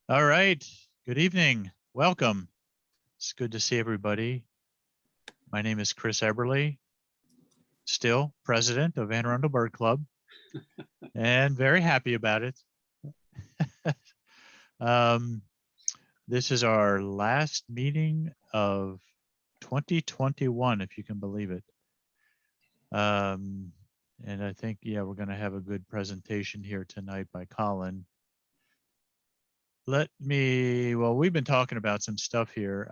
All right. Good evening. Welcome. It's good to see everybody. My name is Chris Eberle, still president of Arundel Bird Club, and very happy about it. um, this is our last meeting of 2021, if you can believe it. And I think, we're going to have a good presentation here tonight by Colin. We've been talking about some stuff here.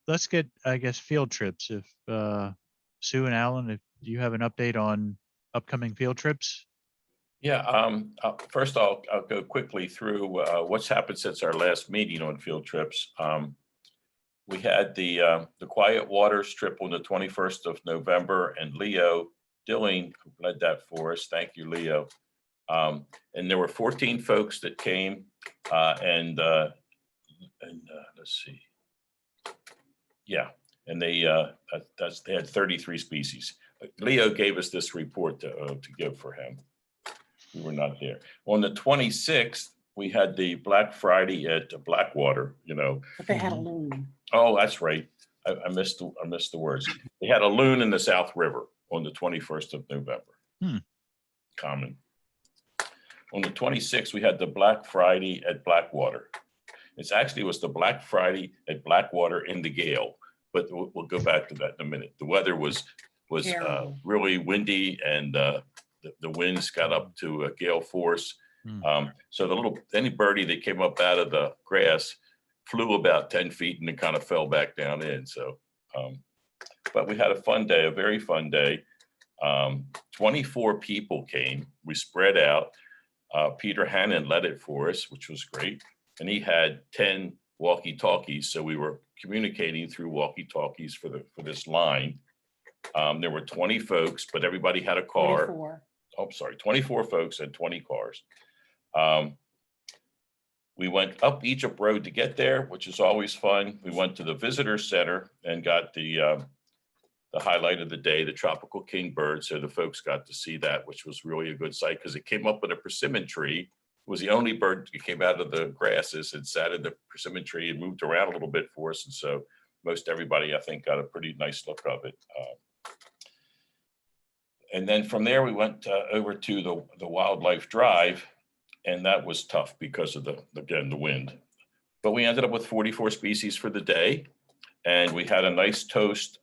Let's get, I guess, field trips. If Sue and Alan, if you have an update on upcoming field trips. Yeah, first I'll go quickly through what's happened since our last meeting on field trips. We had the Quiet Waters trip on the 21st of November, and Leo Dilling led that for us. Thank you, Leo. And there were 14 folks that came, and let's see. Yeah, and they had 33 species. Leo gave us this report to give for him. We were not there. On the 26th, we had the Black Friday at Blackwater, But they had a loon. Oh, that's right. I missed the words. They had a loon in the South River on the 21st of November. Common. On the 26th, we had the Black Friday at Blackwater. It was the Black Friday at Blackwater in the gale, but we'll go back to that in a minute. The weather was really windy, and the winds got up to a gale force. So any birdie that came up out of the grass flew about 10 feet and then kind of fell back down in. So, but we had a fun day, a very fun day. 24 people came. We spread out. Peter Hannon led it for us, which was great. And he had 10 walkie-talkies. So we were communicating through walkie-talkies for this line. There were 20 folks, but everybody had a car. 24. Oh, sorry, 24 folks and 20 cars. We went up Egypt Road to get there, which is always fun. We went to the visitor center and got the highlight of the day, the tropical kingbird. So the folks got to see that, which was really a good sight because it came up with a persimmon tree. It was the only bird that came out of the grasses and sat in the persimmon tree and moved around a little bit for us. And so most everybody, I think, got a pretty nice look of it. And then from there, we went over to the wildlife drive, and that was tough because of the wind. But we ended up with 44 species for the day, and we had a nice toast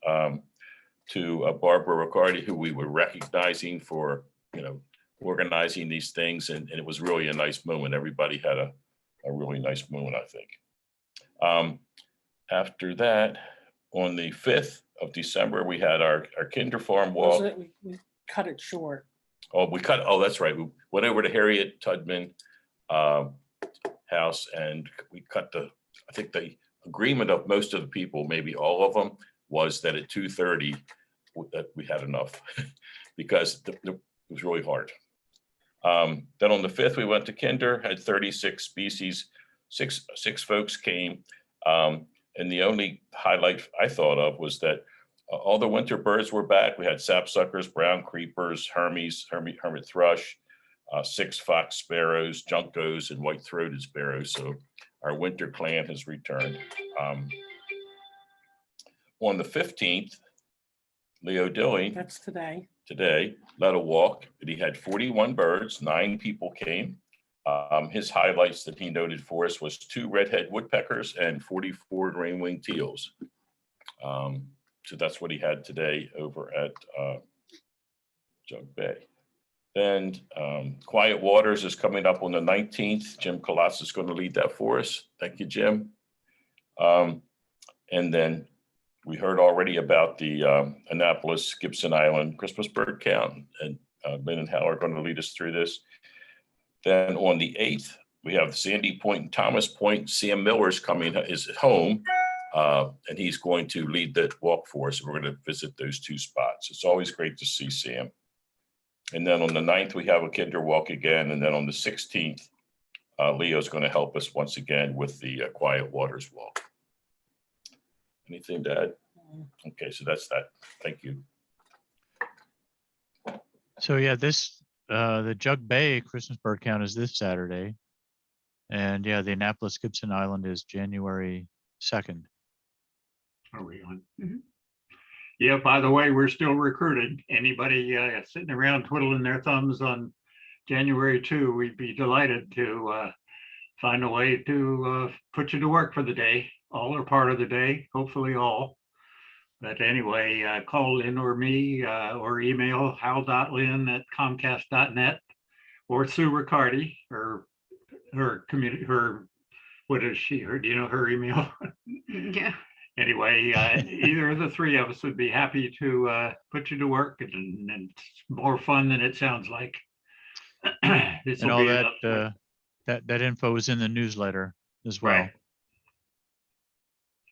to Barbara Riccardi, who we were recognizing for organizing these things, and it was really a nice moment. Everybody had a really nice moment, I think. After that, on the 5th of December, we had our Kinder Farm walk. We cut it short. Oh, that's right. We went over to Harriet Tubman house, and we cut I think the agreement of most of the people, maybe all of them, was that at 2:30 that we had enough because it was really hard. Then on the 5th, we went to Kinder, had 36 species, six folks came. And the only highlight I thought of was that all the winter birds were back. We had sapsuckers, brown creepers, hermit thrush, 6 fox sparrows, juncos, and white-throated sparrows. So our winter clan has returned. On the 15th, Leo Dilling, That's today, led a walk, and he had 41 birds, 9 people came. His highlights that he noted for us was 2 redhead woodpeckers and 44 rain-winged teals. So that's what he had today over at Jug Bay. Then Quiet Waters is coming up on the 19th. Jim Colotz is going to lead that for us. Thank you, Jim. And then we heard already about the Annapolis Gibson Island Christmas bird count, and Lynn and Hal are going to lead us through this. Then on the 8th, we have Sandy Point and Thomas Point. Sam Miller's is at home, and he's going to lead the walk for us. We're going to visit those 2 spots. It's always great to see Sam. And then on the 9th, we have a Kinder walk again. And then on the 16th, Leo's going to help us once again with the Quiet Waters walk. Anything to add? Okay, so that's that. Thank you. So yeah, the Jug Bay Christmas bird count is this Saturday. And yeah, the Annapolis Gibson Island is January 2nd. Are we on? Mhm. Yeah, by the way, we're still recruiting. Anybody sitting around twiddling their thumbs on January 2, we'd be delighted to find a way to put you to work for the day, all or part of the day, hopefully all. But anyway, call Lynn or me or email hal.lynn@comcast.net or Sue Riccardi or her community, what is she, do you know her email? Yeah. Anyway, either of the three of us would be happy to put you to work, and it's more fun than it sounds like. This And will all be that, that info is in the newsletter as well. right.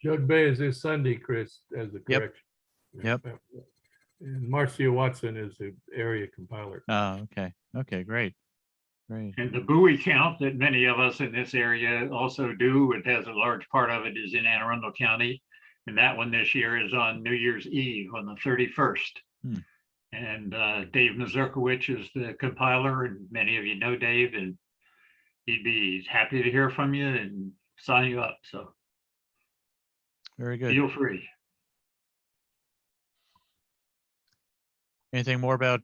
Jug Bay is this Sunday, Chris, as the Yep. correction. Yep. And Marcia Watson is the area compiler. Oh, okay. Okay, great. Great. And the buoy count that many of us in this area also do, it has a large part of it is in Anne Arundel County. And that one this year is on New Year's Eve on the 31st. Hmm. And Dave Mazurkowicz is the compiler, and many of you know Dave, and he'd be happy to hear from you and sign you up. So Very good. feel free. Anything more about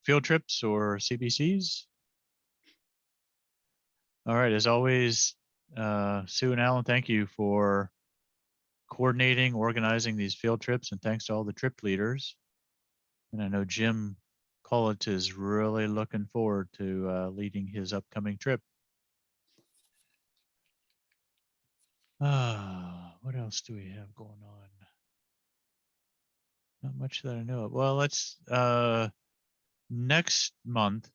field trips or CBCs? All right, as always, Sue and Alan, thank you for coordinating, organizing these field trips, and thanks to all the trip leaders. And I know Jim Collett is really looking forward to leading his upcoming trip. What else do we have going on? Not much that I know of. Well, let's next month,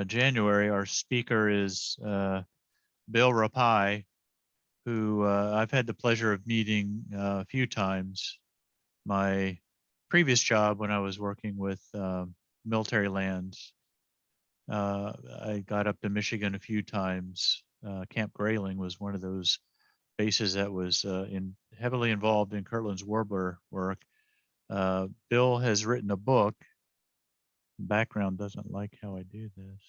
January, our speaker is Bill Rapai, who I've had the pleasure of meeting a few times. My previous job when I was working with military lands, I got up to Michigan a few times. Camp Grayling was one of those bases that was heavily involved in Kirtland's warbler work. Bill has written a book. Background doesn't like how I do this.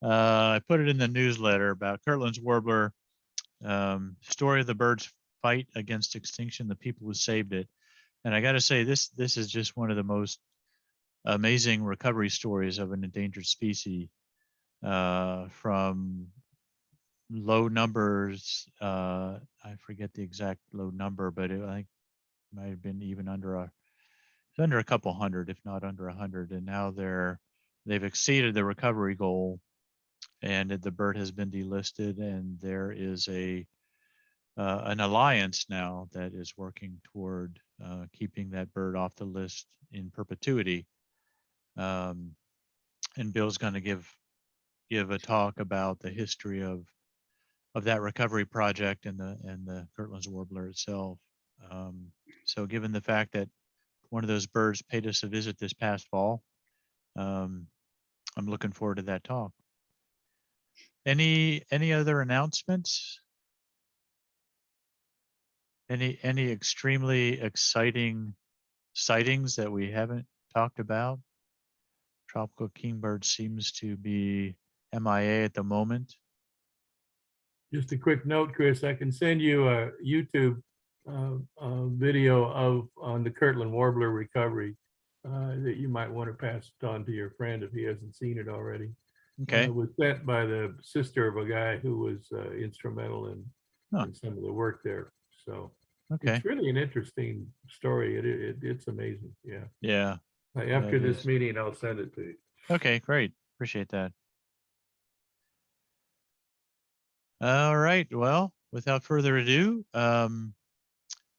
I put it in the newsletter about Kirtland's warbler, story of the bird's fight against extinction, the people who saved it. And I got to say, this is just one of the most amazing recovery stories of an endangered species, from low numbers. I forget the exact low number, but I think it might have been even under a couple hundred, if not under 100. And now they've exceeded the recovery goal, and the bird has been delisted, and there is an alliance now that is working toward keeping that bird off the list in perpetuity. And Bill's going to give a talk about the history of that recovery project and the Kirtland's warbler itself. So given the fact that one of those birds paid us a visit this past fall, I'm looking forward to that talk. Any other announcements? Any extremely exciting sightings that we haven't talked about? Tropical kingbird seems to be MIA at the moment. Just a quick note, Chris, I can send you a YouTube video on the Kirtland warbler recovery that you might want to pass it on to your friend if he hasn't seen it already. Okay. It was sent by the sister of a guy who was instrumental in some of the work there. So Okay. it's really an interesting story. It's amazing. Yeah. Yeah. After it this is. meeting, I'll send it to you. Okay, great. Appreciate that. All right. Well, without further ado,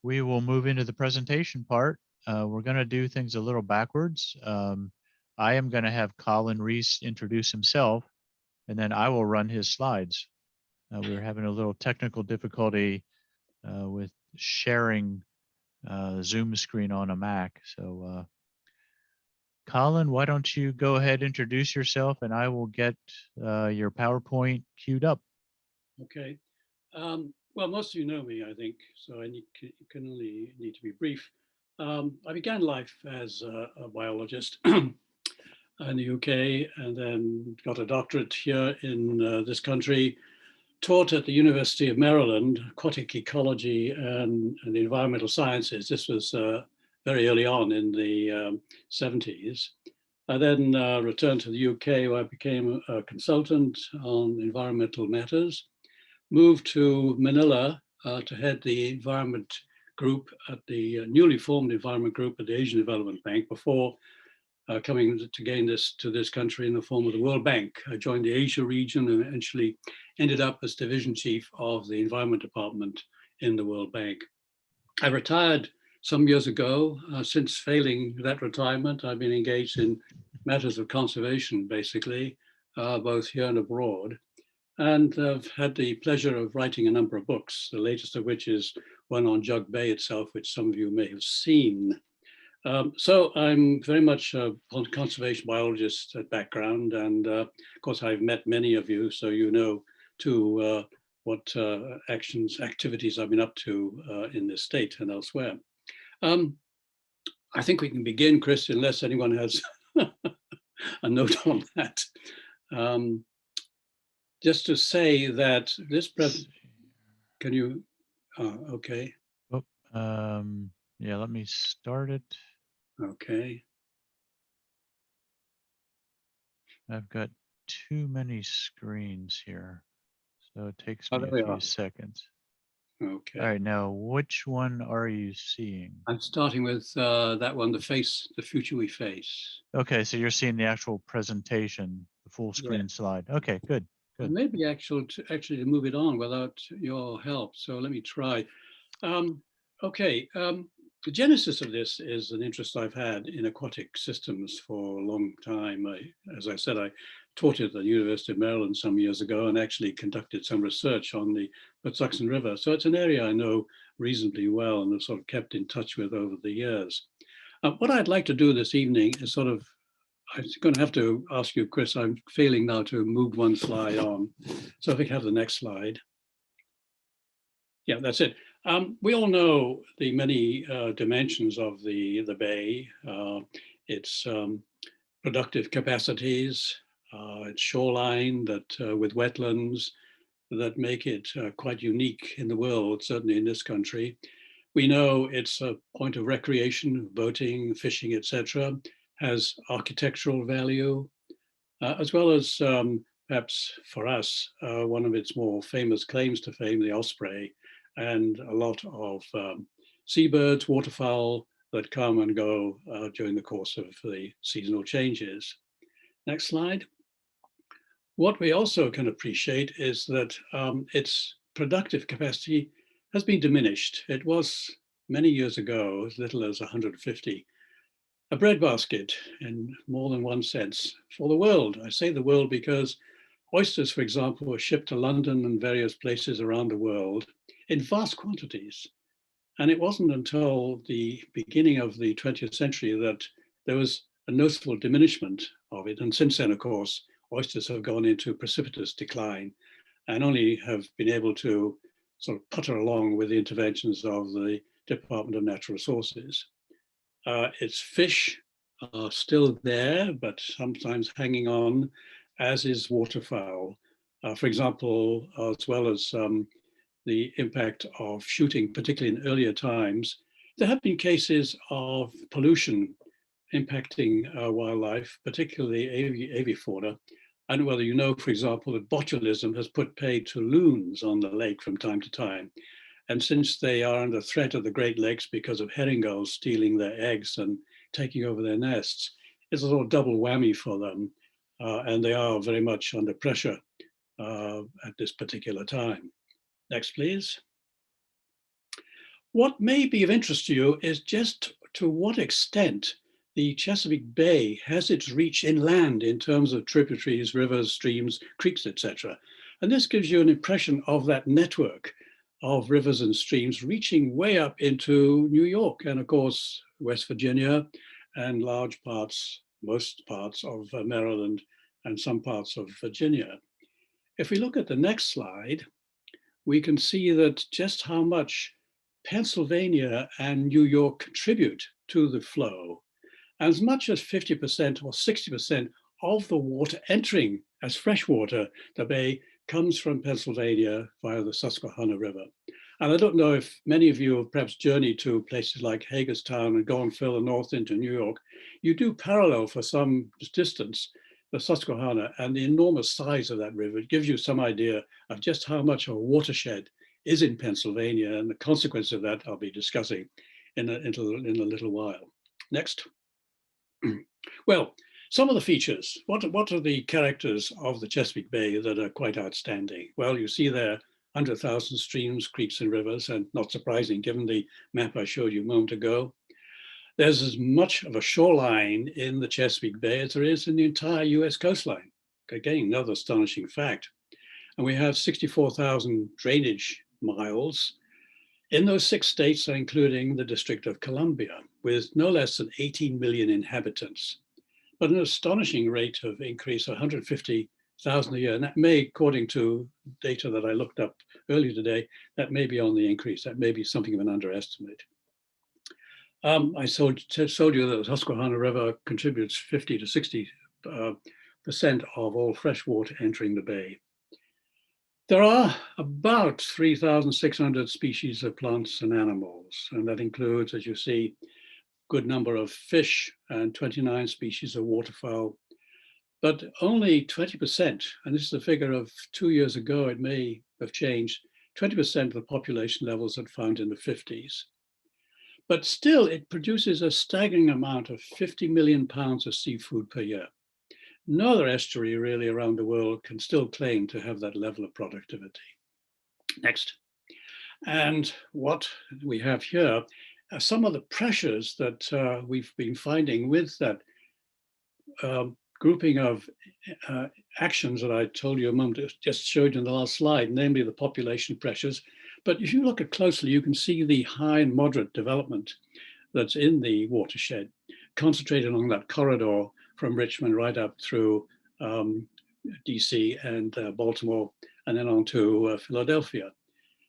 we will move into the presentation part. We're going to do things a little backwards. I am going to have Colin Rees introduce himself, and then I will run his slides. We're having a little technical difficulty with sharing Zoom screen on a Mac. So, Colin, why don't you go ahead, introduce yourself, and I will get your PowerPoint queued up. Okay. Well, most of you know me, I think, so I can only need to be brief. I began life as a biologist in the UK, and then got a doctorate here in this country. Taught at the University of Maryland, aquatic ecology and environmental sciences. This was very early on in the 70s. I then returned to the UK, where I became a consultant on environmental matters, moved to Manila to head the environment group at the newly formed environment group at the Asian Development Bank before coming to gain this to this country in the form of the World Bank. I joined the Asia region and eventually ended up as division chief of the environment department in the World Bank. I retired some years ago. Since failing that retirement, I've been engaged in matters of conservation, basically, both here and abroad. And I've had the pleasure of writing a number of books, the latest of which is one on Jug Bay itself, which some of you may have seen. So I'm very much a conservation biologist at background, and of course I've met many of you, so you know too what activities I've been up to in this state and elsewhere. I think we can begin, Chris, unless anyone has a note on that. Just to say that this can you, okay. Oh, yeah, let me start it. Okay. I've got too many screens here, so it takes Oh, me there a we few are. seconds. Okay. All right, now which one are you seeing? I'm starting with that one, the future we face. Okay, so you're seeing the actual presentation, the full screen slide. Okay, good. It Good. may be actually to move it on without your help, so let me try. Okay, the genesis of this is an interest I've had in aquatic systems for a long time. As I said, I taught at the University of Maryland some years ago and actually conducted some research on the Susquehanna River. So it's an area I know reasonably well and have sort of kept in touch with over the years. What I'd like to do this evening is sort of, I'm going to have to ask you, Chris, I'm failing now to move one slide on. So if we can have the next slide. Yeah, that's it. We all know the many dimensions of the bay, its productive capacities, its shoreline that with wetlands that make it quite unique in the world, certainly in this country. We know it's a point of recreation, boating, fishing, etc., has architectural value, as well as perhaps for us, one of its more famous claims to fame, the osprey, and a lot of seabirds, waterfowl that come and go during the course of the seasonal changes. Next slide. What we also can appreciate is that its productive capacity has been diminished. It was many years ago, as little as 150, a breadbasket in more than one sense for the world. I say the world because oysters, for example, were shipped to London and various places around the world in vast quantities. And it wasn't until the beginning of the 20th century that there was a noticeable diminishment of it. And since then, of course, oysters have gone into precipitous decline and only have been able to sort of putter along with the interventions of the Department of Natural Resources. Its fish are still there, but sometimes hanging on, as is waterfowl. For example, as well as the impact of shooting, particularly in earlier times, there have been cases of pollution impacting wildlife, particularly avifauna. I don't know whether you know, for example, that botulism has put paid to loons on the lake from time to time. And since they are under threat of the Great Lakes because of herring gulls stealing their eggs and taking over their nests, it's a sort of double whammy for them. And they are very much under pressure at this particular time. Next, please. What may be of interest to you is just to what extent the Chesapeake Bay has its reach inland in terms of tributaries, rivers, streams, creeks, etc. And this gives you an impression of that network of rivers and streams reaching way up into New York and, of course, West Virginia and large parts, most parts of Maryland and some parts of Virginia. If we look at the next slide, we can see that just how much Pennsylvania and New York contribute to the flow. As much as 50% or 60% of the water entering as freshwater the bay comes from Pennsylvania via the Susquehanna River. And I don't know if many of you have perhaps journeyed to places like Hagerstown and gone further north into New York. You do parallel for some distance the Susquehanna and the enormous size of that river. It gives you some idea of just how much of a watershed is in Pennsylvania, and the consequence of that I'll be discussing in a little while. Next. Well, some of the features. What are the characters of the Chesapeake Bay that are quite outstanding? Well, you see there 100,000 streams, creeks, and rivers, and not surprising given the map I showed you a moment ago. There's as much of a shoreline in the Chesapeake Bay as there is in the entire US coastline. Again, another astonishing fact. And we have 64,000 drainage miles in those 6 states, including the District of Columbia, with no less than 18 million inhabitants, but an astonishing rate of increase, 150,000 a year. And that may, according to data that I looked up earlier today, that may be on the increase. That may be something of an underestimate. I showed you that the Susquehanna River contributes 50 to 60% of all fresh water entering the bay. There are about 3,600 species of plants and animals, and that includes, as you see, a good number of fish and 29 species of waterfowl. But only 20%, and this is a figure of 2 years ago, it may have changed, 20% of the population levels are found in the 50s. But still, it produces a staggering amount of 50 million pounds of seafood per year. No other estuary really around the world can still claim to have that level of productivity. Next. And what we have here are some of the pressures that we've been finding with that grouping of actions that I told you a moment, just showed you in the last slide, namely the population pressures. But if you look at closely, you can see the high and moderate development that's in the watershed, concentrated along that corridor from Richmond right up through DC and Baltimore, and then on to Philadelphia.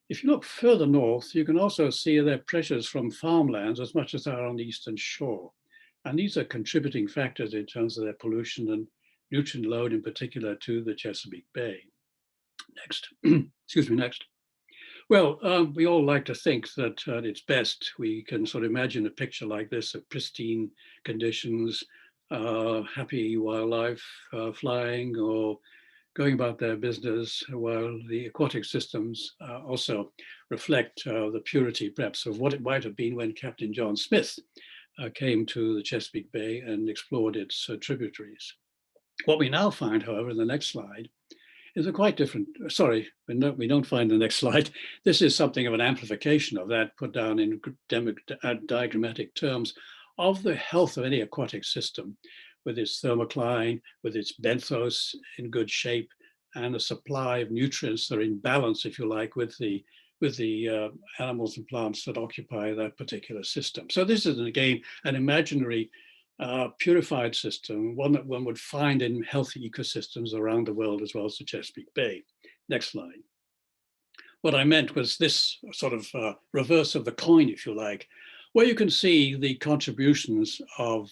If you look further north, you can also see there are pressures from farmlands as much as they are on the eastern shore. And these are contributing factors in terms of their pollution and nutrient load, in particular to the Chesapeake Bay. Next, excuse me, next. Well, we all like to think that at its best, we can sort of imagine a picture like this of pristine conditions, happy wildlife flying or going about their business, while the aquatic systems also reflect the purity, perhaps, of what it might have been when Captain John Smith came to the Chesapeake Bay and explored its tributaries. What we now find, however, in the next slide, is a quite different, sorry, we don't find the next slide. This is something of an amplification of that, put down in diagrammatic terms of the health of any aquatic system, with its thermocline, with its benthos in good shape, and a supply of nutrients that are in balance, if you like, with the animals and plants that occupy that particular system. So this is, again, an imaginary purified system, one that one would find in healthy ecosystems around the world, as well as the Chesapeake Bay. Next slide. What I meant was this sort of reverse of the coin, if you like, where you can see the contributions of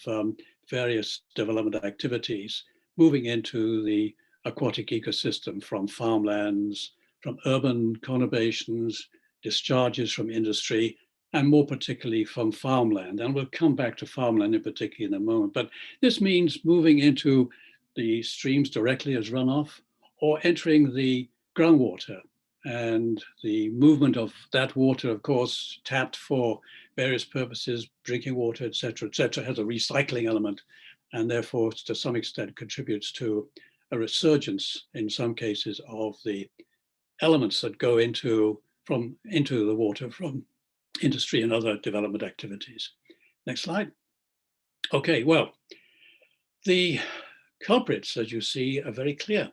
various development activities moving into the aquatic ecosystem, from farmlands, from urban conurbations, discharges from industry, and more particularly from farmland. And we'll come back to farmland in particular in a moment. But this means moving into the streams directly as runoff, or entering the groundwater, and the movement of that water, of course, tapped for various purposes, drinking water, et cetera, has a recycling element, and therefore to some extent contributes to a resurgence in some cases of the elements that go into the water from industry and other development activities. Next slide. Okay, well, the culprits, as you see, are very clear.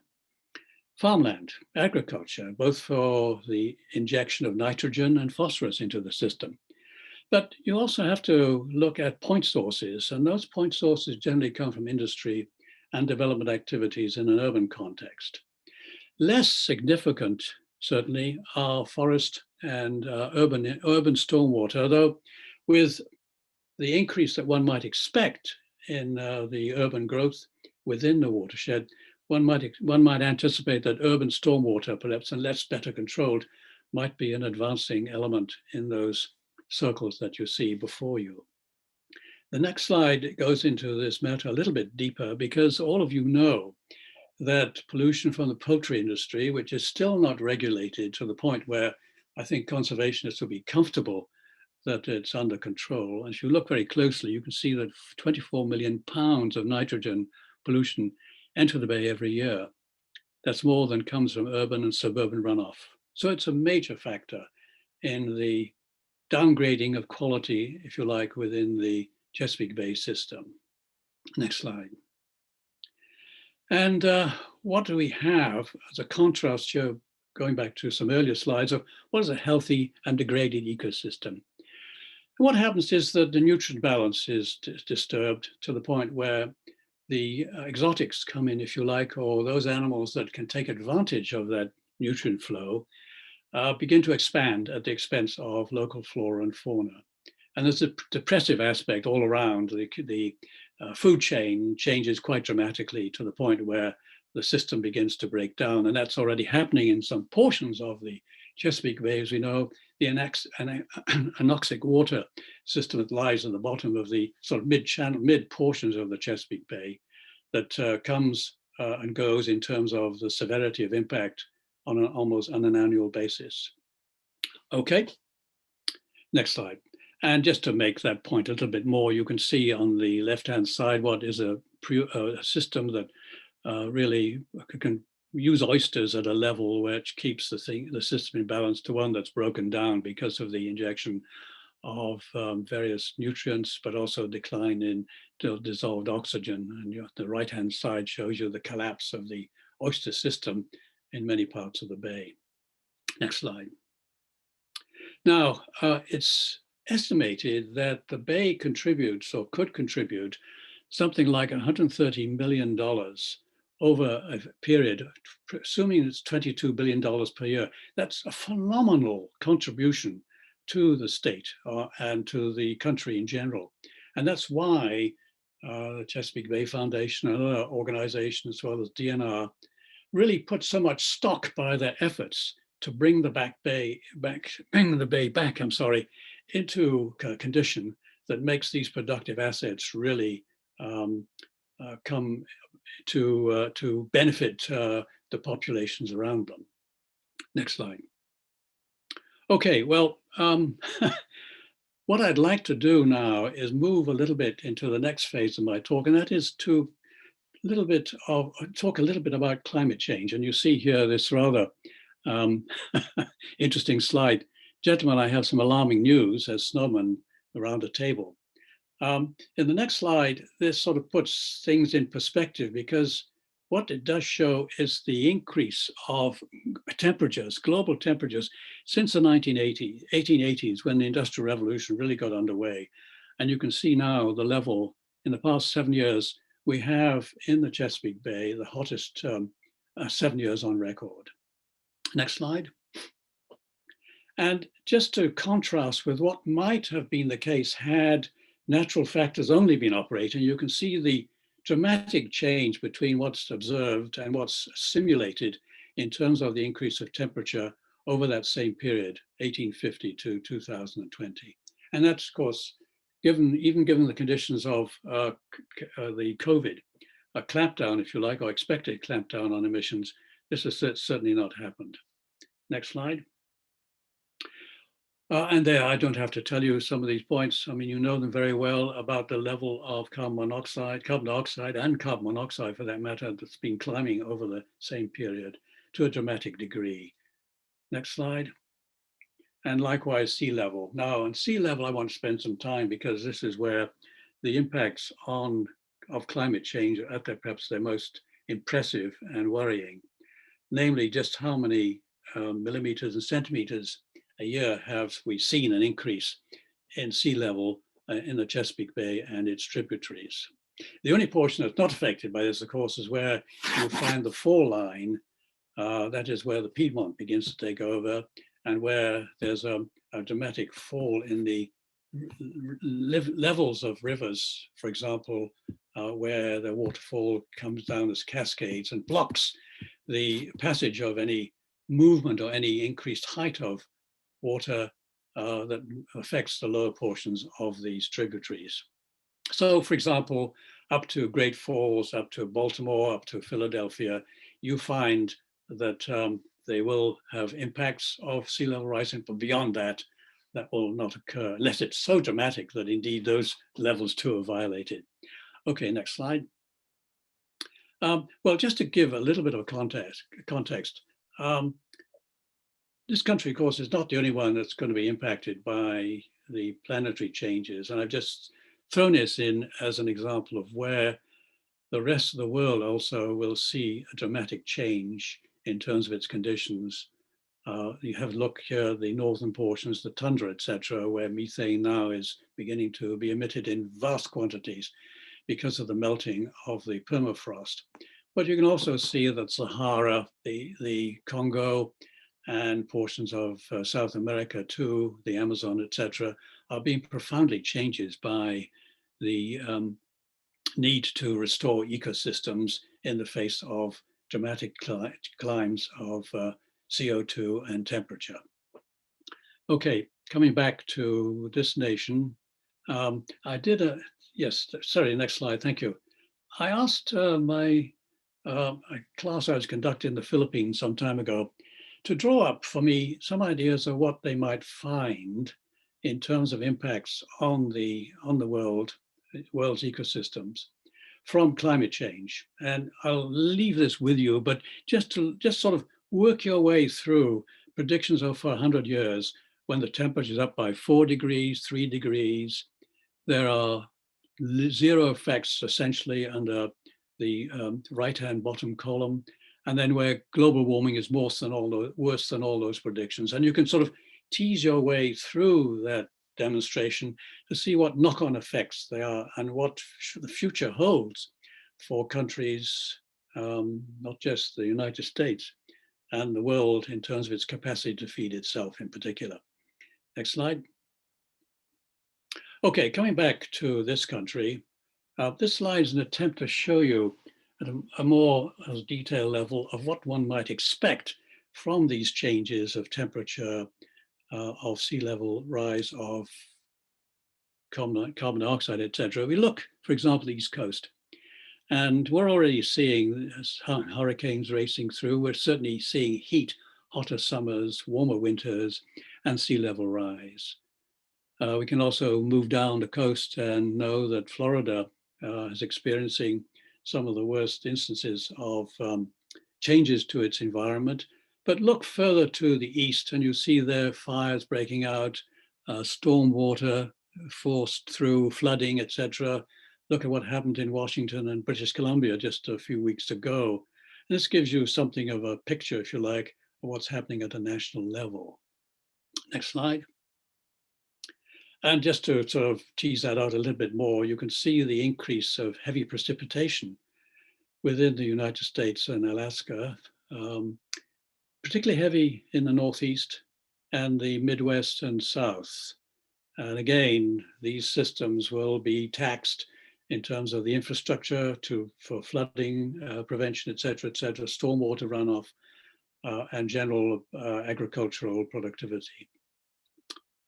Farmland, agriculture, both for the injection of nitrogen and phosphorus into the system. But you also have to look at point sources, and those point sources generally come from industry and development activities in an urban context. Less significant, certainly, are forest and urban stormwater, though with the increase that one might expect in the urban growth within the watershed, one might anticipate that urban stormwater, perhaps unless better controlled, might be an advancing element in those circles that you see before you. The next slide goes into this matter a little bit deeper, because all of you know that pollution from the poultry industry, which is still not regulated to the point where I think conservationists will be comfortable that it's under control. And if you look very closely, you can see that 24 million pounds of nitrogen pollution enter the bay every year. That's more than comes from urban and suburban runoff. So it's a major factor in the downgrading of quality, if you like, within the Chesapeake Bay system. Next slide. And what do we have as a contrast here, going back to some earlier slides, of what is a healthy and degraded ecosystem? And what happens is that the nutrient balance is disturbed to the point where the exotics come in, if you like, or those animals that can take advantage of that nutrient flow begin to expand at the expense of local flora and fauna. And there's a depressive aspect all around. The food chain changes quite dramatically to the point where the system begins to break down. And that's already happening in some portions of the Chesapeake Bay. As we know, the anoxic water system that lies at the bottom of the sort of mid portions of the Chesapeake Bay that comes and goes in terms of the severity of impact on almost on an annual basis. Okay, next slide. And just to make that point a little bit more, you can see on the left-hand side what is a system that really can use oysters at a level which keeps the system in balance to one that's broken down because of the injection of various nutrients, but also decline in dissolved oxygen. And the right-hand side shows you the collapse of the oyster system in many parts of the bay. Next slide. Now, it's estimated that the bay contributes or could contribute something like $130 million over a period, assuming it's $22 billion per year. That's a phenomenal contribution to the state and to the country in general. And that's why the Chesapeake Bay Foundation and other organizations, as well as DNR, really put so much stock by their efforts to bring the bay back into a condition that makes these productive assets really come to benefit the populations around them. Next slide. Okay, well, what I'd like to do now is move a little bit into the next phase of my talk, and that is to talk a little bit about climate change. And you see here this rather interesting slide. Gentlemen, I have some alarming news as snowmen around the table. In the next slide, this sort of puts things in perspective, because what it does show is the increase of temperatures, global temperatures, since the 1880s, when the Industrial Revolution really got underway. And you can see now the level in the past 7 years, we have in the Chesapeake Bay, the hottest 7 years on record. Next slide. And just to contrast with what might have been the case had natural factors only been operating, you can see the dramatic change between what's observed and what's simulated in terms of the increase of temperature over that same period, 1850 to 2020. And that's, of course, even given the conditions of the COVID, a clampdown, if you like, or expected clampdown on emissions, this has certainly not happened. Next slide. And there, I don't have to tell you some of these points. I mean, you know them very well about the level of carbon dioxide and carbon monoxide for that matter, that's been climbing over the same period to a dramatic degree. Next slide. And likewise, sea level. Now, on sea level, I want to spend some time because this is where the impacts of climate change are at perhaps their most impressive and worrying. Namely, just how many millimeters and centimeters a year have we seen an increase in sea level in the Chesapeake Bay and its tributaries. The only portion that's not affected by this, of course, is where you find the fall line. That is where the Piedmont begins to take over, and where there's a dramatic fall in the levels of rivers, for example, where the waterfall comes down as cascades and blocks the passage of any movement or any increased height of water that affects the lower portions of these tributaries. So, for example, up to Great Falls, up to Baltimore, up to Philadelphia, you find that they will have impacts of sea level rising, but beyond that, that will not occur unless it's so dramatic that indeed those levels too are violated. Okay, next slide. Well, just to give a little bit of context, this country, of course, is not the only one that's going to be impacted by the planetary changes. And I've just thrown this in as an example of where the rest of the world also will see a dramatic change in terms of its conditions. You have a look here, the northern portions, the tundra, etc., where methane now is beginning to be emitted in vast quantities because of the melting of the permafrost. But you can also see that Sahara, the Congo, and portions of South America too, the Amazon, etc., are being profoundly changed by the need to restore ecosystems in the face of dramatic climbs of CO2 and temperature. Okay, coming back to this nation, I did a, yes, sorry, next slide, thank you. I asked my a class I was conducting in the Philippines some time ago to draw up for me some ideas of what they might find in terms of impacts on the world's ecosystems from climate change. And I'll leave this with you, but just sort of work your way through predictions of for 100 years when the temperature is up by 4 degrees, 3 degrees. There are zero effects essentially under the right-hand bottom column, and then where global warming is worse than all those predictions. And you can sort of tease your way through that demonstration to see what knock-on effects they are and what the future holds for countries, not just the United States, and the world in terms of its capacity to feed itself in particular. Next slide. Okay, coming back to this country, this slide is an attempt to show you at a more detailed level of what one might expect from these changes of temperature, of sea level rise, of carbon dioxide, etc. We look, for example, the East Coast, and we're already seeing hurricanes racing through. We're certainly seeing heat, hotter summers, warmer winters, and sea level rise. We can also move down the coast and know that Florida is experiencing some of the worst instances of changes to its environment. But look further to the east and you see there fires breaking out, storm water forced through, flooding, etc. Look at what happened in Washington and British Columbia just a few weeks ago. This gives you something of a picture, if you like, of what's happening at a national level. Next slide. And just to sort of tease that out a little bit more, you can see the increase of heavy precipitation within the United States and Alaska, particularly heavy in the Northeast and the Midwest and South. And again, these systems will be taxed in terms of the infrastructure for flooding prevention, et cetera, stormwater runoff, and general agricultural productivity.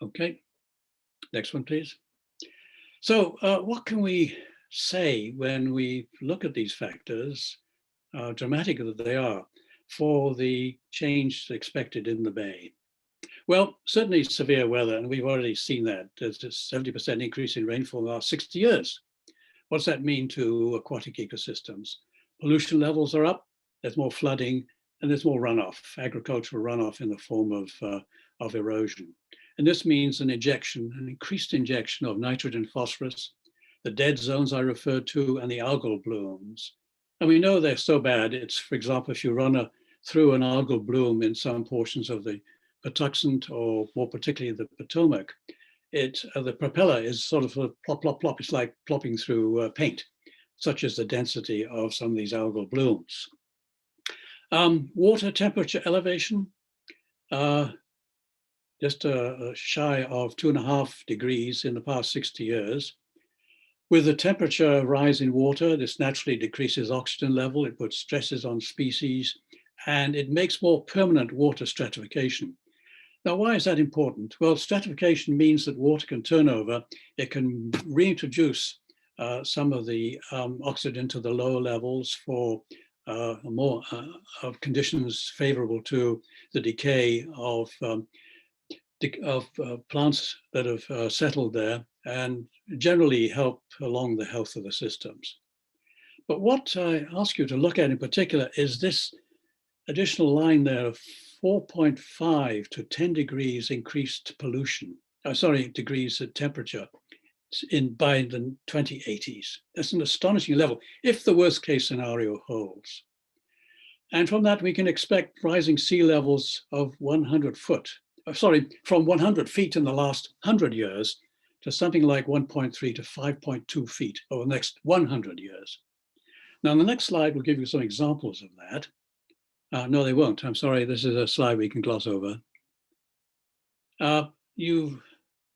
Okay. Next one, please. So what can we say when we look at these factors, dramatic that they are, for the change expected in the Bay? Well, certainly severe weather, and we've already seen that. There's a 70% increase in rainfall in the last 60 years. What's that mean to aquatic ecosystems? Pollution levels are up, there's more flooding, and there's more runoff, agricultural runoff in the form of erosion. And this means an increased injection of nitrogen, phosphorus, the dead zones I referred to, and the algal blooms. And we know they're so bad. It's, for example, if you run through an algal bloom in some portions of the Patuxent, or more particularly the Potomac, the propeller is sort of a plop, plop, plop. It's like plopping through paint, such as the density of some of these algal blooms. Water temperature elevation. just shy of 2.5 degrees in the past 60 years. With the temperature rise in water, this naturally decreases oxygen level, it puts stresses on species, and it makes more permanent water stratification. Now, why is that important? Well, stratification means that water can turn over, it can reintroduce some of the oxygen to the lower levels for more conditions favorable to the decay of plants that have settled there and generally help along the health of the systems. But what I ask you to look at in particular is this additional line there of 4.5 to 10 degrees increased pollution, degrees of temperature by the 2080s. That's an astonishing level if the worst case scenario holds. And from that, we can expect rising sea levels of 100 from 100 feet in the last 100 years to something like 1.3 to 5.2 feet over the next 100 years. Now, the next slide will give you some examples of that. No, they won't. I'm sorry. This is a slide we can gloss over. You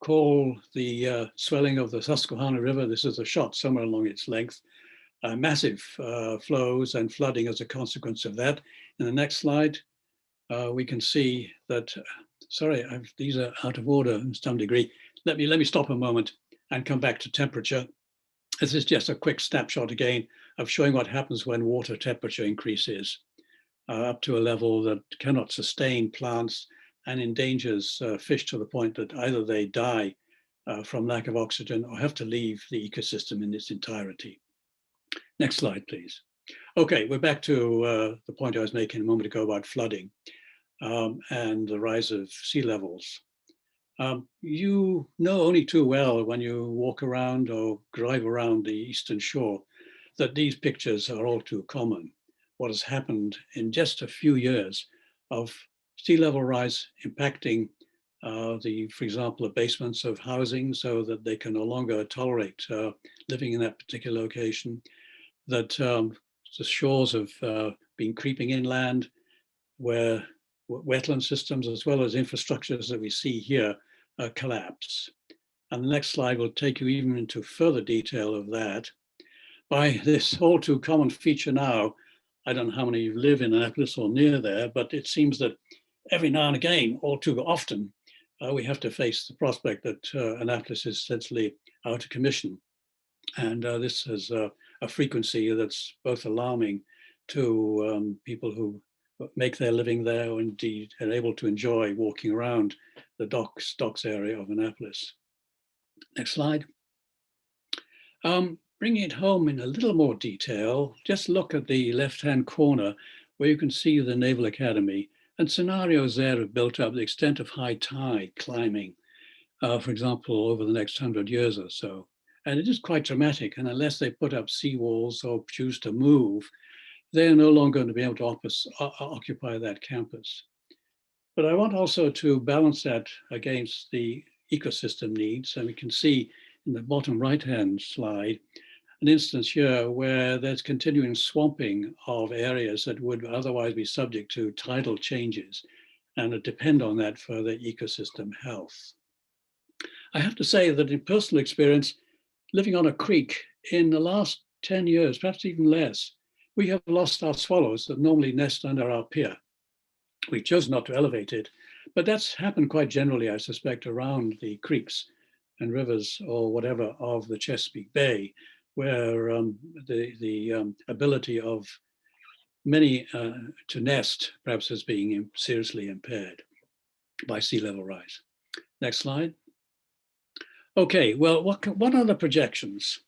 call the swelling of the Susquehanna River. This is a shot somewhere along its length. Massive flows and flooding as a consequence of that. In the next slide, we can see that, these are out of order in some degree. Let me stop a moment and come back to temperature. This is just a quick snapshot again of showing what happens when water temperature increases up to a level that cannot sustain plants and endangers fish to the point that either they die from lack of oxygen or have to leave the ecosystem in its entirety. Next slide, please. Okay, we're back to the point I was making a moment ago about flooding and the rise of sea levels. You know only too well when you walk around or drive around the eastern shore that these pictures are all too common. What has happened in just a few years of sea level rise impacting for example, the basements of housing so that they can no longer tolerate living in that particular location, that the shores have been creeping inland where wetland systems as well as infrastructures that we see here collapse. And the next slide will take you even into further detail of that. By this all too common feature now, I don't know how many of you live in Annapolis or near there, but it seems that every now and again, all too often, we have to face the prospect that Annapolis is essentially out of commission. And this is a frequency that's both alarming to people who make their living there or indeed are able to enjoy walking around the docks area of Annapolis. Next slide. Bringing it home in a little more detail, just look at the left-hand corner where you can see the Naval Academy, and scenarios there have built up the extent of high tide climbing, for example, over the next 100 years or so. And it is quite dramatic, and unless they put up seawalls or choose to move, they're no longer going to be able to occupy that campus. But I want also to balance that against the ecosystem needs, and we can see in the bottom right-hand slide, an instance here where there's continuing swamping of areas that would otherwise be subject to tidal changes and that depend on that for their ecosystem health. I have to say that in personal experience, living on a creek in the last 10 years, perhaps even less, we have lost our swallows that normally nest under our pier. We chose not to elevate it, but that's happened quite generally, I suspect, around the creeks and rivers or whatever of the Chesapeake Bay, where the ability of many to nest perhaps is being seriously impaired by sea level rise. Next slide. Okay, well, what are the projections?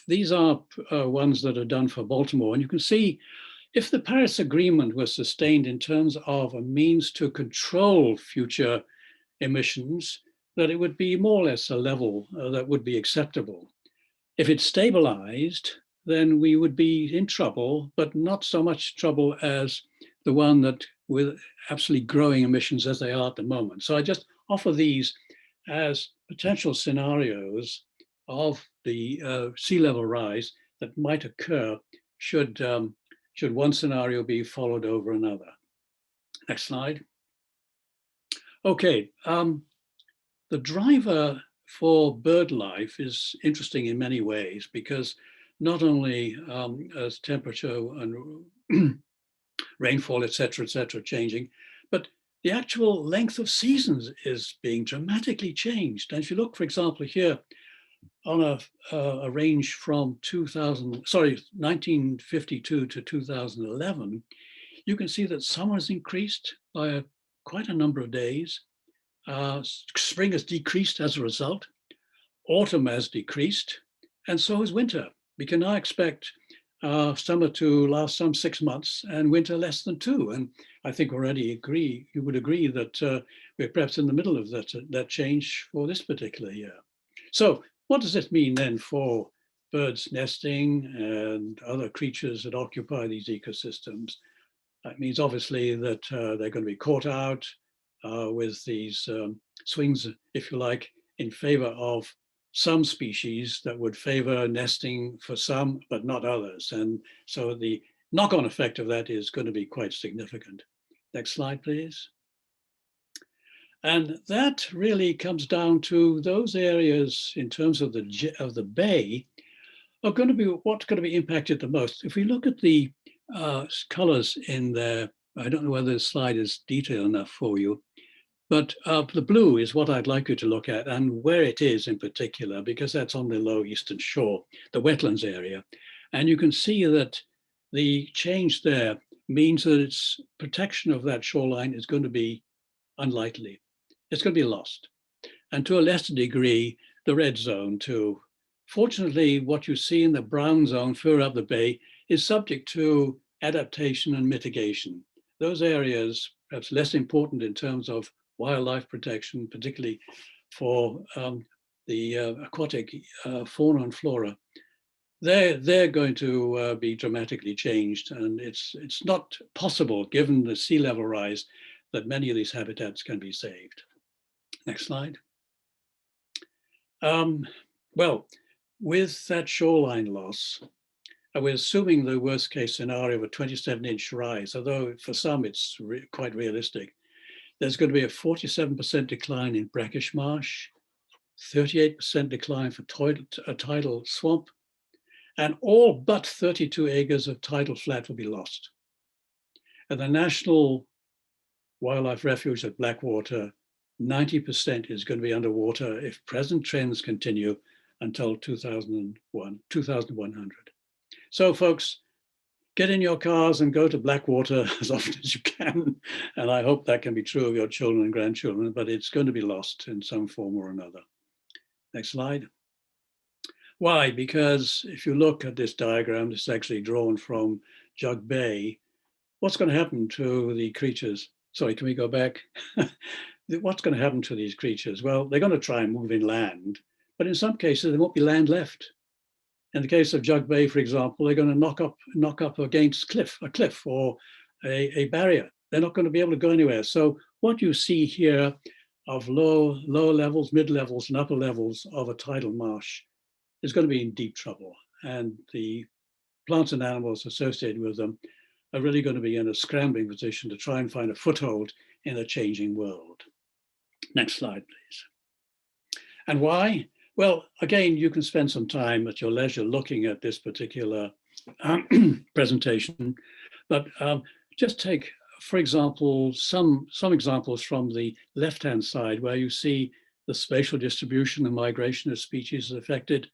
These are ones that are done for Baltimore, and you can see if the Paris Agreement was sustained in terms of a means to control future emissions, that it would be more or less a level that would be acceptable. If it stabilized, then we would be in trouble, but not so much trouble as the one that with absolutely growing emissions as they are at the moment. So I just offer these as potential scenarios of the sea level rise that might occur should one scenario be followed over another. Next slide. Okay, the driver for bird life is interesting in many ways because not only as temperature and rainfall, et cetera, changing, but the actual length of seasons is being dramatically changed. And if you look, for example, here on a range from 1952 to 2011, you can see that summer has increased by quite a number of days. Spring has decreased as a result. Autumn has decreased, and so has winter. We can now expect summer to last some 6 months and winter less than 2. And I think you would agree that we're perhaps in the middle of that change for this particular year. So what does this mean then for birds nesting and other creatures that occupy these ecosystems? That means obviously that they're going to be caught out with these swings, if you like, in favor of some species that would favor nesting for some, but not others. And so the knock-on effect of that is going to be quite significant. Next slide, please. And that really comes down to those areas in terms of the bay are going to be what's going to be impacted the most. If we look at the colors in there, I don't know whether this slide is detailed enough for you, but the blue is what I'd like you to look at and where it is in particular, because that's on the low eastern shore, the wetlands area. And you can see that the change there means that its protection of that shoreline is going to be unlikely. It's going to be lost. And to a lesser degree, the red zone too. Fortunately, what you see in the brown zone further up the bay is subject to adaptation and mitigation. Those areas, perhaps less important in terms of wildlife protection, particularly for the aquatic fauna and flora, they're going to be dramatically changed. And it's not possible, given the sea level rise, that many of these habitats can be saved. Next slide. Well, with that shoreline loss, we're assuming the worst case scenario of a 27-inch rise, although for some it's quite realistic. There's going to be a 47% decline in brackish marsh, 38% decline for tidal swamp, and all but 32 acres of tidal flat will be lost. At the National Wildlife Refuge at Blackwater, 90% is going to be underwater if present trends continue until 2100. So folks, get in your cars and go to Blackwater as often as you can. And I hope that can be true of your children and grandchildren, but it's going to be lost in some form or another. Next slide. Why? Because if you look at this diagram, this is actually drawn from Jug Bay. What's going to happen to the creatures? Sorry, can we go back? What's going to happen to these creatures? Well, they're going to try and move inland, but in some cases, there won't be land left. In the case of Jug Bay, for example, they're going to knock up against a cliff or a barrier. They're not going to be able to go anywhere. So what you see here of lower levels, mid levels, and upper levels of a tidal marsh is going to be in deep trouble. And the plants and animals associated with them are really going to be in a scrambling position to try and find a foothold in a changing world. Next slide, please. And why? Well, again, you can spend some time at your leisure looking at this particular presentation, but just take, for example, some examples from the left-hand side where you see the spatial distribution and migration of species is affected.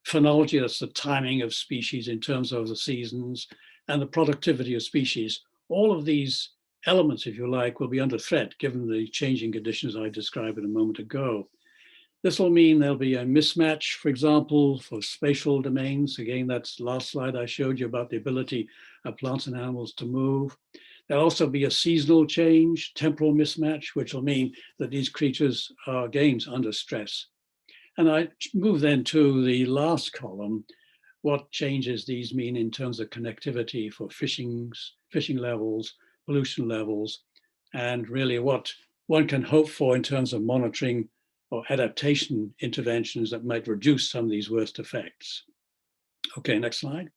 Phenology, that's the timing of species in terms of the seasons, and the productivity of species. All of these elements, if you like, will be under threat given the changing conditions I described a moment ago. This will mean there'll be a mismatch, for example, for spatial domains. Again, that's the last slide I showed you about the ability of plants and animals to move. There'll also be a seasonal change, temporal mismatch, which will mean that these creatures are again under stress. And I move then to the last column, what changes these mean in terms of connectivity for fishing levels, pollution levels, and really what one can hope for in terms of monitoring or adaptation interventions that might reduce some of these worst effects. Okay, next slide.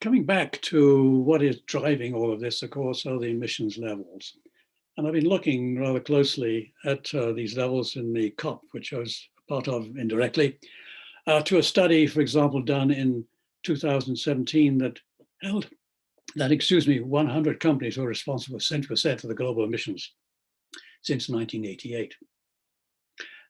coming back to what is driving all of this, of course, are the emissions levels. And I've been looking rather closely at these levels in the COP, which I was part of indirectly, to a study, for example, done in 2017 that held that, 100 companies were responsible for 70% of the global emissions since 1988.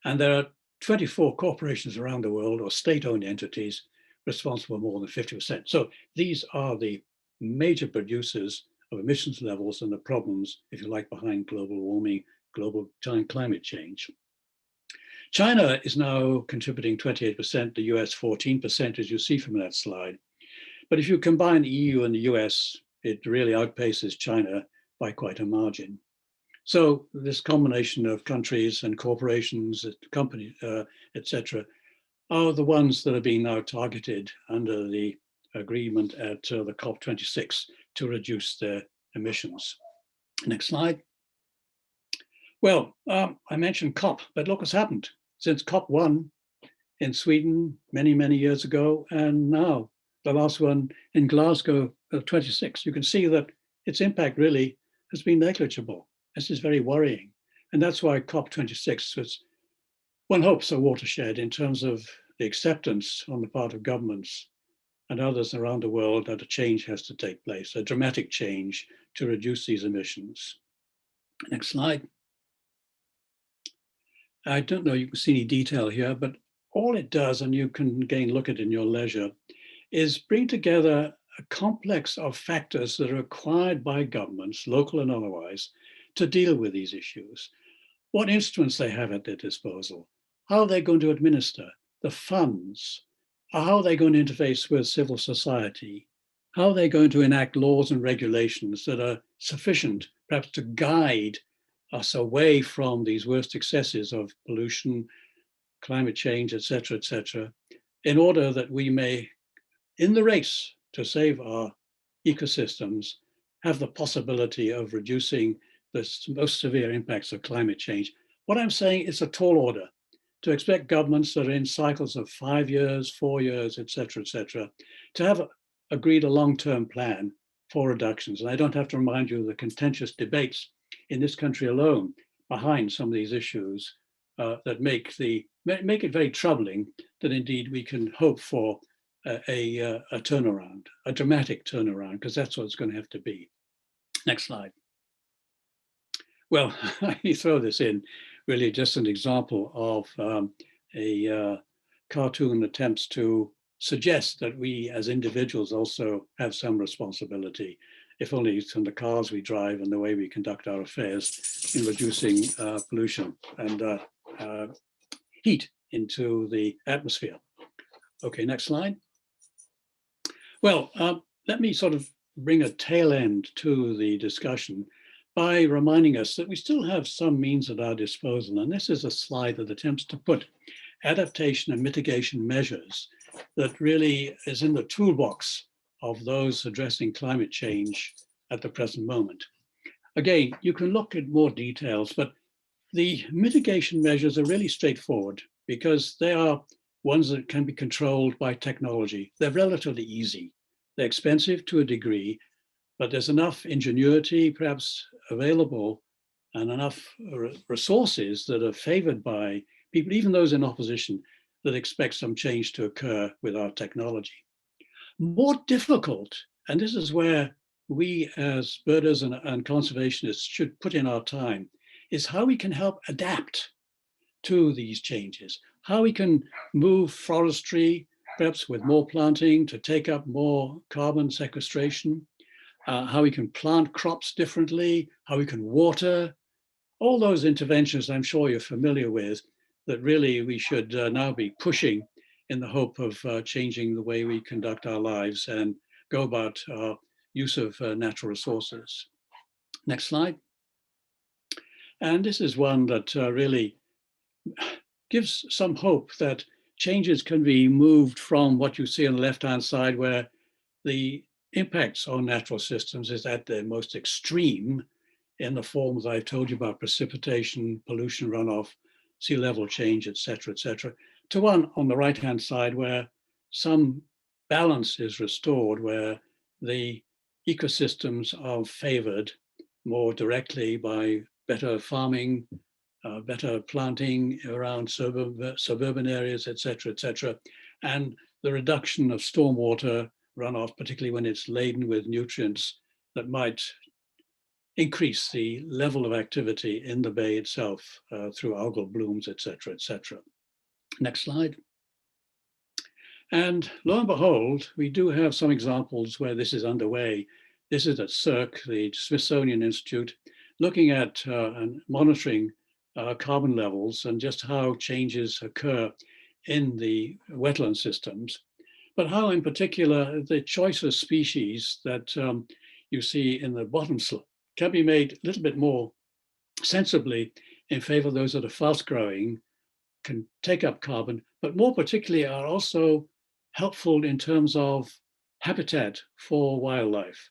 And there are 24 corporations around the world or state-owned entities responsible for more than 50%. So these are the major producers of emissions levels and the problems, if you like, behind global warming, global climate change. China is now contributing 28%, the US 14%, as you see from that slide. But if you combine the EU and the US, it really outpaces China by quite a margin. So this combination of countries and corporations, companies, etc., are the ones that are being now targeted under the agreement at the COP26 to reduce their emissions. Next slide. Well, I mentioned COP, but look what's happened since COP1 in Sweden many, many years ago, and now the last one in Glasgow 26. You can see that its impact really has been negligible. This is very worrying. And that's why COP26 was, one hopes, a watershed in terms of the acceptance on the part of governments and others around the world that a change has to take place, a dramatic change to reduce these emissions. Next slide. I don't know, you can see any detail here, but all it does, and you can again look at it in your leisure, is bring together a complex of factors that are required by governments, local and otherwise, to deal with these issues. What instruments they have at their disposal, how they're going to administer, the funds, how they're going to interface with civil society, how they're going to enact laws and regulations that are sufficient, perhaps, to guide us away from these worst excesses of pollution, climate change, et cetera, in order that we may, in the race to save our ecosystems, have the possibility of reducing the most severe impacts of climate change. What I'm saying is a tall order to expect governments that are in cycles of 5 years, 4 years, et cetera, to have agreed a long-term plan for reductions. And I don't have to remind you of the contentious debates in this country alone behind some of these issues that make it very troubling that indeed we can hope for a turnaround, a dramatic turnaround, because that's what it's going to have to be. Next slide. Well, you throw this in, really just an example of a cartoon attempts to suggest that we as individuals also have some responsibility, if only from the cars we drive and the way we conduct our affairs in reducing pollution and heat into the atmosphere. Okay, next slide. Well, let me sort of bring a tail end to the discussion by reminding us that we still have some means at our disposal. And this is a slide that attempts to put adaptation and mitigation measures that really is in the toolbox of those addressing climate change at the present moment. Again, you can look at more details, but the mitigation measures are really straightforward because they are ones that can be controlled by technology. They're relatively easy. They're expensive to a degree, but there's enough ingenuity perhaps available and enough resources that are favored by people, even those in opposition, that expect some change to occur with our technology. More difficult, and this is where we as birders and conservationists should put in our time, is how we can help adapt to these changes, how we can move forestry, perhaps with more planting to take up more carbon sequestration, how we can plant crops differently, how we can water, all those interventions I'm sure you're familiar with that really we should now be pushing in the hope of changing the way we conduct our lives and go about our use of natural resources. Next slide. And this is one that really gives some hope that changes can be moved from what you see on the left-hand side, where the impacts on natural systems is at their most extreme in the forms I've told you about: precipitation, pollution runoff, sea level change, et cetera, to one on the right-hand side where some balance is restored, where the ecosystems are favored more directly by better farming, better planting around suburban areas, et cetera, and the reduction of stormwater runoff, particularly when it's laden with nutrients that might increase the level of activity in the bay itself through algal blooms, et cetera, et cetera. Next slide. And lo and behold, we do have some examples where this is underway. This is at CERC, the Smithsonian Institute, looking at and monitoring carbon levels and just how changes occur in the wetland systems, but how in particular the choice of species that you see in the bottom slide can be made a little bit more sensibly in favor of those that are fast growing, can take up carbon, but more particularly are also helpful in terms of habitat for wildlife.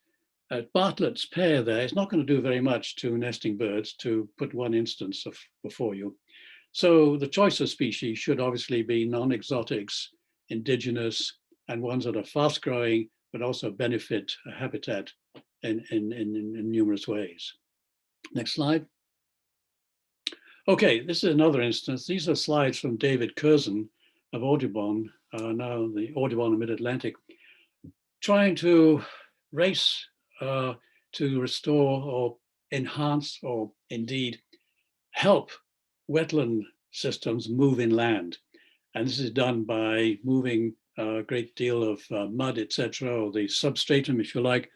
Bartlett's pear there is not going to do very much to nesting birds, to put one instance before you. So the choice of species should obviously be non-exotics, indigenous, and ones that are fast growing, but also benefit habitat in numerous ways. Next slide. Okay, this is another instance. These are slides from David Curzon of Audubon, now the Audubon of Mid-Atlantic, trying to race to restore or enhance or indeed help wetland systems move inland. And this is done by moving a great deal of mud, etc., or the substratum, if you like,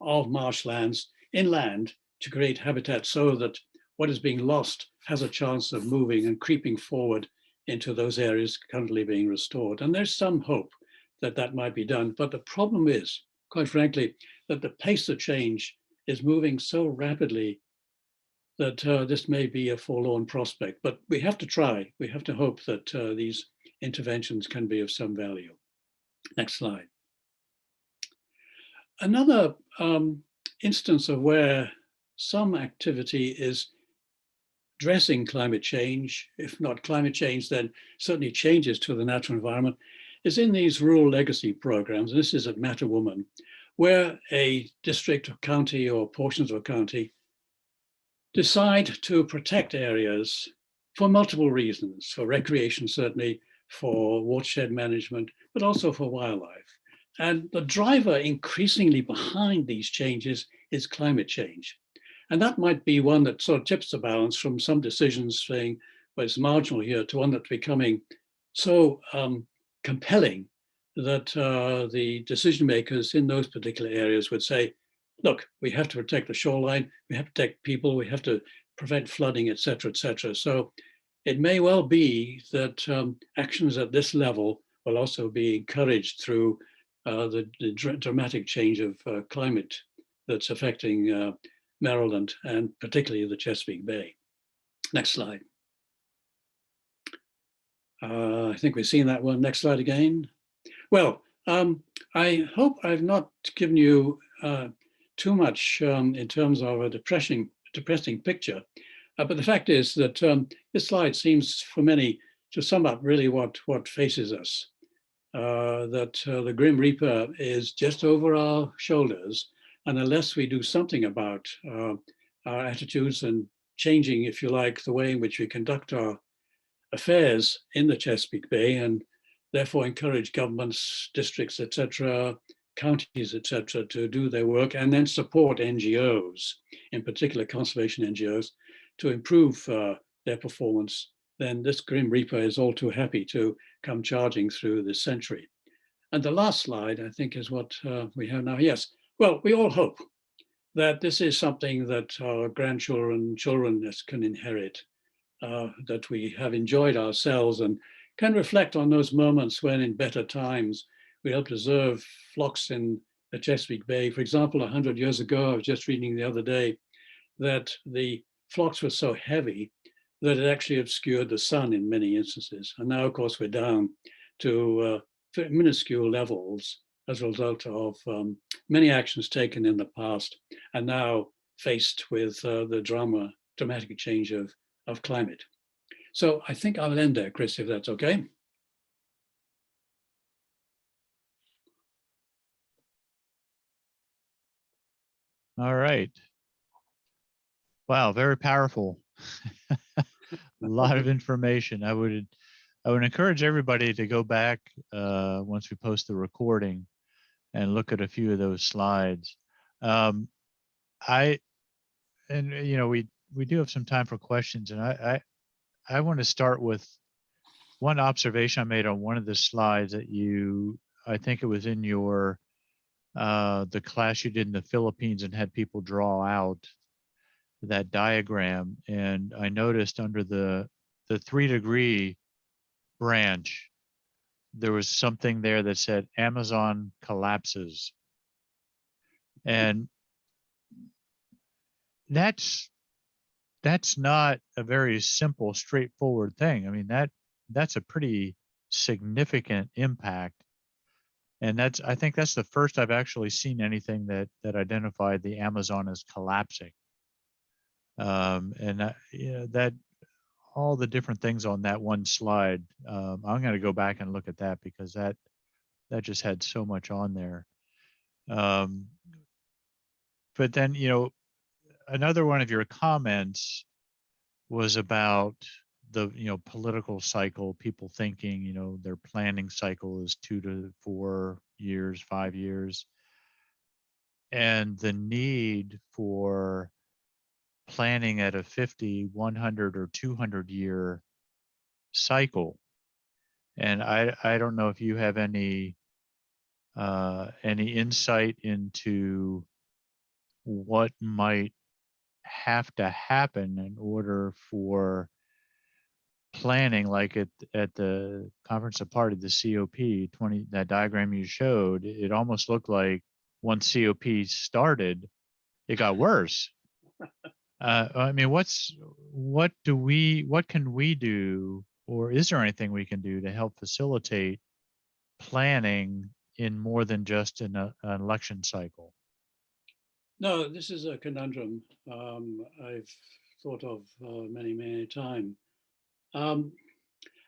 of marshlands inland to create habitat so that what is being lost has a chance of moving and creeping forward into those areas currently being restored. And there's some hope that that might be done. But the problem is, quite frankly, that the pace of change is moving so rapidly that this may be a forlorn prospect. But we have to try. We have to hope that these interventions can be of some value. Next slide. Another instance of where some activity is addressing climate change, if not climate change, then certainly changes to the natural environment, is in these rural legacy programs. And this is at Mattawoman, where a district or county or portions of a county decide to protect areas for multiple reasons, for recreation certainly, for watershed management, but also for wildlife. And the driver increasingly behind these changes is climate change. And that might be one that sort of tips the balance from some decisions saying, well, it's marginal here, to one that's becoming so compelling that the decision makers in those particular areas would say, look, we have to protect the shoreline, we have to protect people, we have to prevent flooding, et cetera, et cetera. So it may well be that actions at this level will also be encouraged through the dramatic change of climate that's affecting Maryland and particularly the Chesapeake Bay. Next slide. I think we've seen that one. Next slide again. Well, I hope I've not given you too much in terms of a depressing picture. But the fact is that this slide seems for many to sum up really what faces us. That the Grim Reaper is just over our shoulders. And unless we do something about our attitudes and changing, if you like, the way in which we conduct our affairs in the Chesapeake Bay, and therefore encourage governments, districts, etc., counties, etc., to do their work, and then support NGOs, in particular conservation NGOs, to improve their performance, then this Grim Reaper is all too happy to come charging through this century. And the last slide, I think, is what we have now. Yes. Well, we all hope that this is something that our grandchildren, children can inherit, that we have enjoyed ourselves and can reflect on those moments when in better times we helped preserve flocks in the Chesapeake Bay. For example, 100 years ago, I was just reading the other day that the flocks were so heavy that it actually obscured the sun in many instances. And now, of course, we're down to minuscule levels as a result of many actions taken in the past, and now faced with the dramatic change of climate. So I think I'll end there, Chris, if that's okay. All right. Wow, very powerful. A lot of information. I would encourage everybody to go back once we post the recording and look at a few of those slides. I and you know we do have some time for questions, and I want to start with one observation I made on one of the slides that I think it was in your the class you did in the Philippines and had people draw out that diagram. And I noticed under the 3-degree branch, there was something there that said Amazon collapses. And that's not a very simple, straightforward thing. I mean, that's a pretty significant impact. And I think that's the first I've actually seen anything that identified the Amazon as collapsing. That all the different things on that one slide. I'm going to go back and look at that because that just had so much on there. But then, another one of your comments was about the political cycle, people thinking their planning cycle is 2 to 4 years, 5 years, and the need for planning at a 50, 100 or 200 year cycle. And I don't know if you have any insight into what might have to happen in order for planning, like at the conference of party, the COP 20, that diagram you showed, it almost looked like once COP started, it got worse. I mean, what can we do, or is there anything we can do to help facilitate planning in more than just an election cycle? No, this is a conundrum I've thought of many, many times. I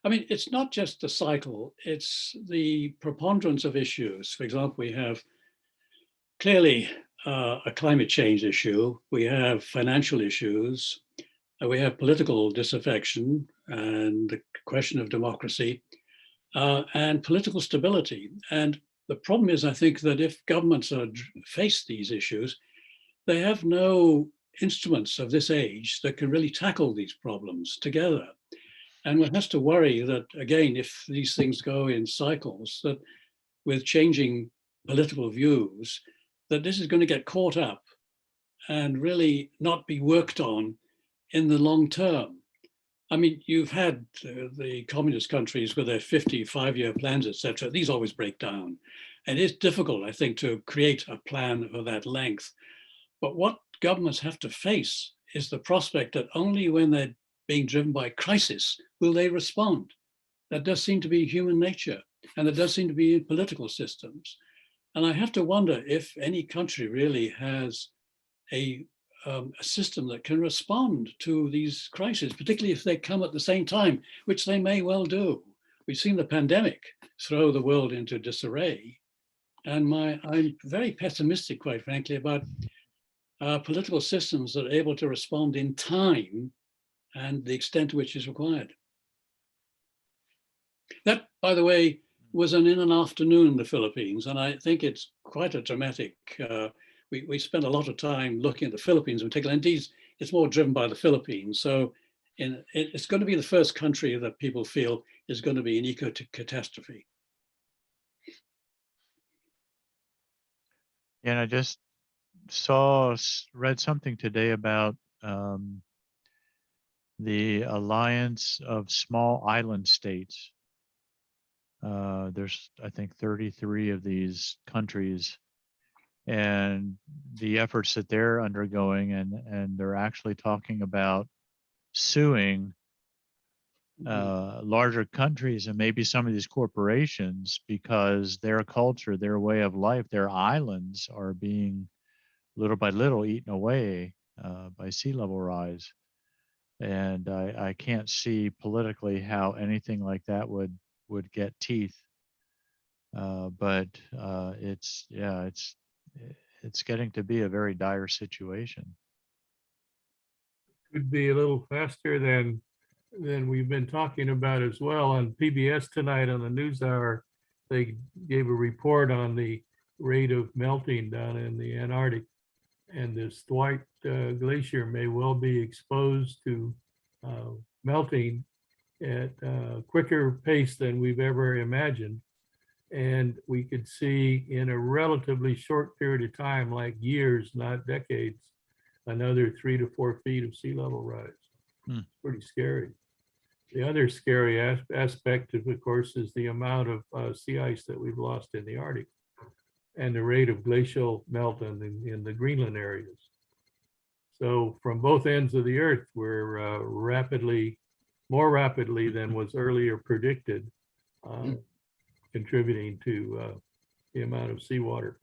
mean, it's not just the cycle, it's the preponderance of issues. For example, we have clearly a climate change issue, we have financial issues, we have political disaffection and the question of democracy, and political stability. And the problem is, I think, that if governments face these issues, they have no instruments of this age that can really tackle these problems together. And one has to worry that, again, if these things go in cycles, that with changing political views, that this is going to get caught up and really not be worked on in the long term. I mean, you've had the communist countries with their 55-year plans, etc. These always break down. And it's difficult, I think, to create a plan of that length. But what governments have to face is the prospect that only when they're being driven by crisis will they respond. That does seem to be human nature, and that does seem to be in political systems. And I have to wonder if any country really has a system that can respond to these crises, particularly if they come at the same time, which they may well do. We've seen the pandemic throw the world into disarray. And I'm very pessimistic, quite frankly, about political systems that are able to respond in time and the extent to which is required. That, by the way, was in an afternoon in the Philippines, and I think it's quite a dramatic. We spent a lot of time looking at the Philippines in particular. Indeed, it's more driven by the Philippines. So it's going to be the first country that people feel is going to be an eco-catastrophe. And I just read something today about the Alliance of Small Island States. There's, I think, 33 of these countries, and the efforts that they're undergoing, and they're actually talking about suing larger countries and maybe some of these corporations because their culture, their way of life, their islands are being little by little eaten away by sea level rise. And I can't see politically how anything like that would get teeth. But it's it's getting to be a very dire situation. Could be a little faster than we've been talking about as well. On PBS tonight on the NewsHour, they gave a report on the rate of melting down in the Antarctic. And this Dwight Glacier may well be exposed to melting at a quicker pace than we've ever imagined. And we could see in a relatively short period of time, like years, not decades, another 3 to 4 feet of sea level rise. Pretty scary. The other scary aspect of course, is the amount of sea ice that we've lost in the Arctic and the rate of glacial melt in the Greenland areas. So from both ends of the Earth, we're more rapidly than was earlier predicted, contributing to the amount of seawater.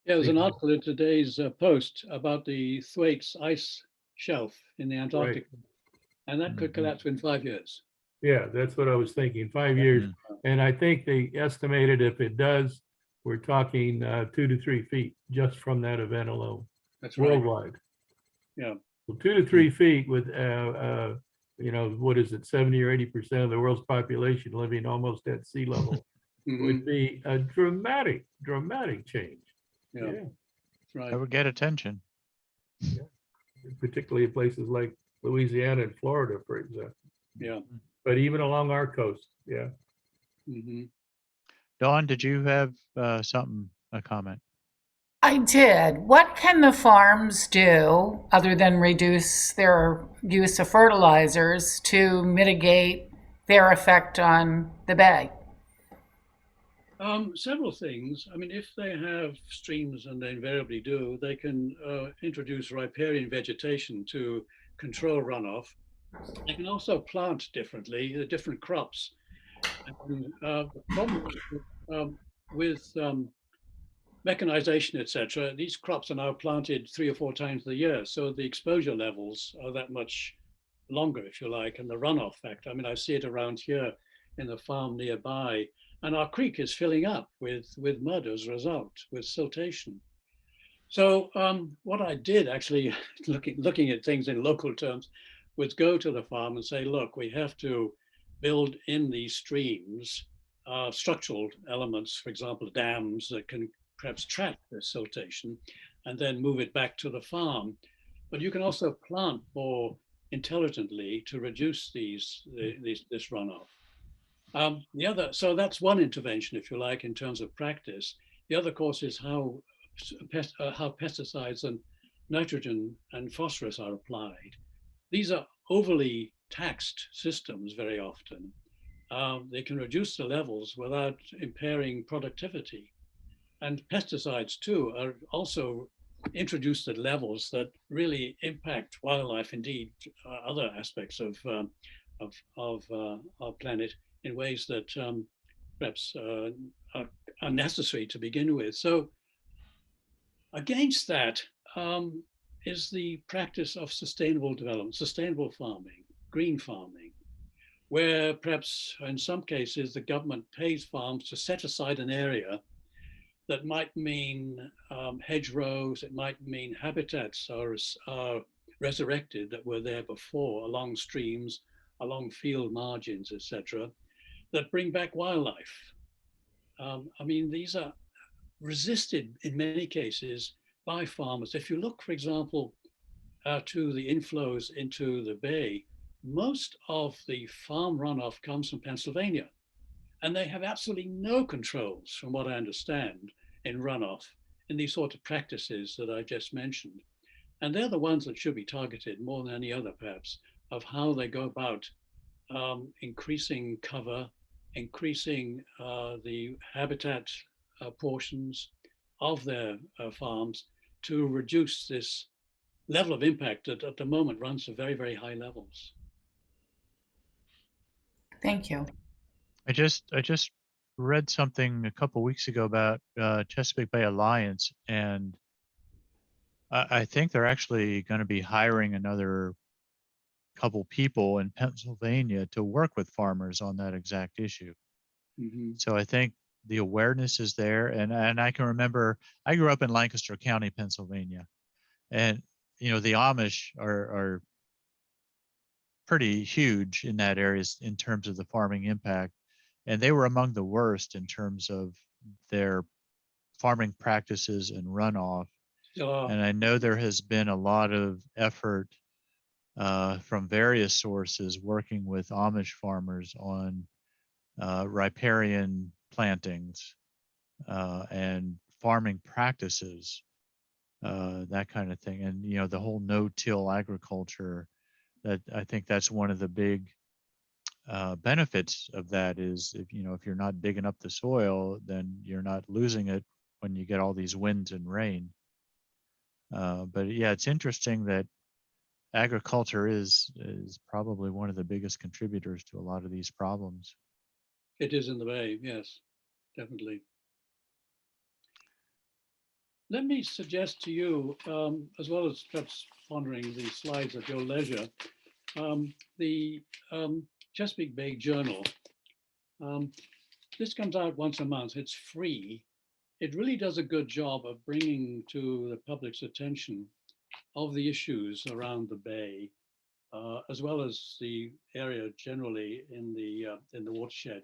Yeah, there's an article in today's Post about the Thwaites ice shelf in the Antarctic, and that could collapse in 5 years. Yeah, that's what I was thinking, 5 years. And I think they estimated if it does, we're talking 2 to 3 feet just from that event alone, That's right. worldwide. Yeah. So 2 to 3 feet with, what is it, 70 or 80% of the world's population living almost at sea level would be a dramatic change. Yeah, that's right. That would get attention. Particularly in places like Louisiana and Florida, for example. Yeah. But even along our coast, yeah. Dawn, did you have a comment? I did. What can the farms do other than reduce their use of fertilizers to mitigate their effect on the bay? Several things. I mean, if they have streams, and they invariably do, they can introduce riparian vegetation to control runoff. They can also plant differently, different crops. And, the problem with mechanization, etc., these crops are now planted 3 or 4 times a year, so the exposure levels are that much longer, if you like, and the runoff factor. I mean, I see it around here in the farm nearby, and our creek is filling up with mud as a result, with siltation. So what I did, actually, looking at things in local terms, was go to the farm and say, look, we have to build in these streams structural elements, for example, dams that can perhaps trap the siltation and then move it back to the farm. But you can also plant more intelligently to reduce this runoff. So that's one intervention, if you like, in terms of practice. The other, of course, is how pesticides and nitrogen and phosphorus are applied. These are overly taxed systems very often. They can reduce the levels without impairing productivity. And pesticides too are also introduced at levels that really impact wildlife, indeed other aspects of our planet, in ways that perhaps are necessary to begin with. So against that is the practice of sustainable development, sustainable farming, green farming, where perhaps in some cases the government pays farms to set aside an area that might mean hedgerows, it might mean habitats are resurrected that were there before, along streams, along field margins, etc., that bring back wildlife. I mean, these are resisted in many cases by farmers. If you look, for example, to the inflows into the bay, most of the farm runoff comes from Pennsylvania, and they have absolutely no controls, from what I understand, in runoff in these sort of practices that I just mentioned. And they're the ones that should be targeted more than any other, perhaps, of how they go about increasing cover, increasing the habitat portions of their farms to reduce this level of impact that at the moment runs to very, very high levels. Thank you. I just read something a couple weeks ago about Chesapeake Bay Alliance, and I think they're actually going to be hiring another couple people in Pennsylvania to work with farmers on that exact issue. So I think the awareness is there. And I can remember, I grew up in Lancaster County, Pennsylvania, and the Amish are pretty huge in that area in terms of the farming impact, and they were among the worst in terms of their farming practices and runoff. And I know there has been a lot of effort from various sources working with Amish farmers on riparian plantings and farming practices, that kind of thing. And the whole no-till agriculture, that I think that's one of the big benefits of that is if you're not digging up the soil, then you're not losing it when you get all these winds and rain. But yeah, it's interesting that agriculture is probably one of the biggest contributors to a lot of these problems. It is in the Bay, yes, definitely. Let me suggest to you, as well as perhaps pondering the slides at your leisure, the Chesapeake Bay Journal. This comes out once a month. It's free. It really does a good job of bringing to the public's attention of the issues around the Bay, as well as the area generally in the watershed.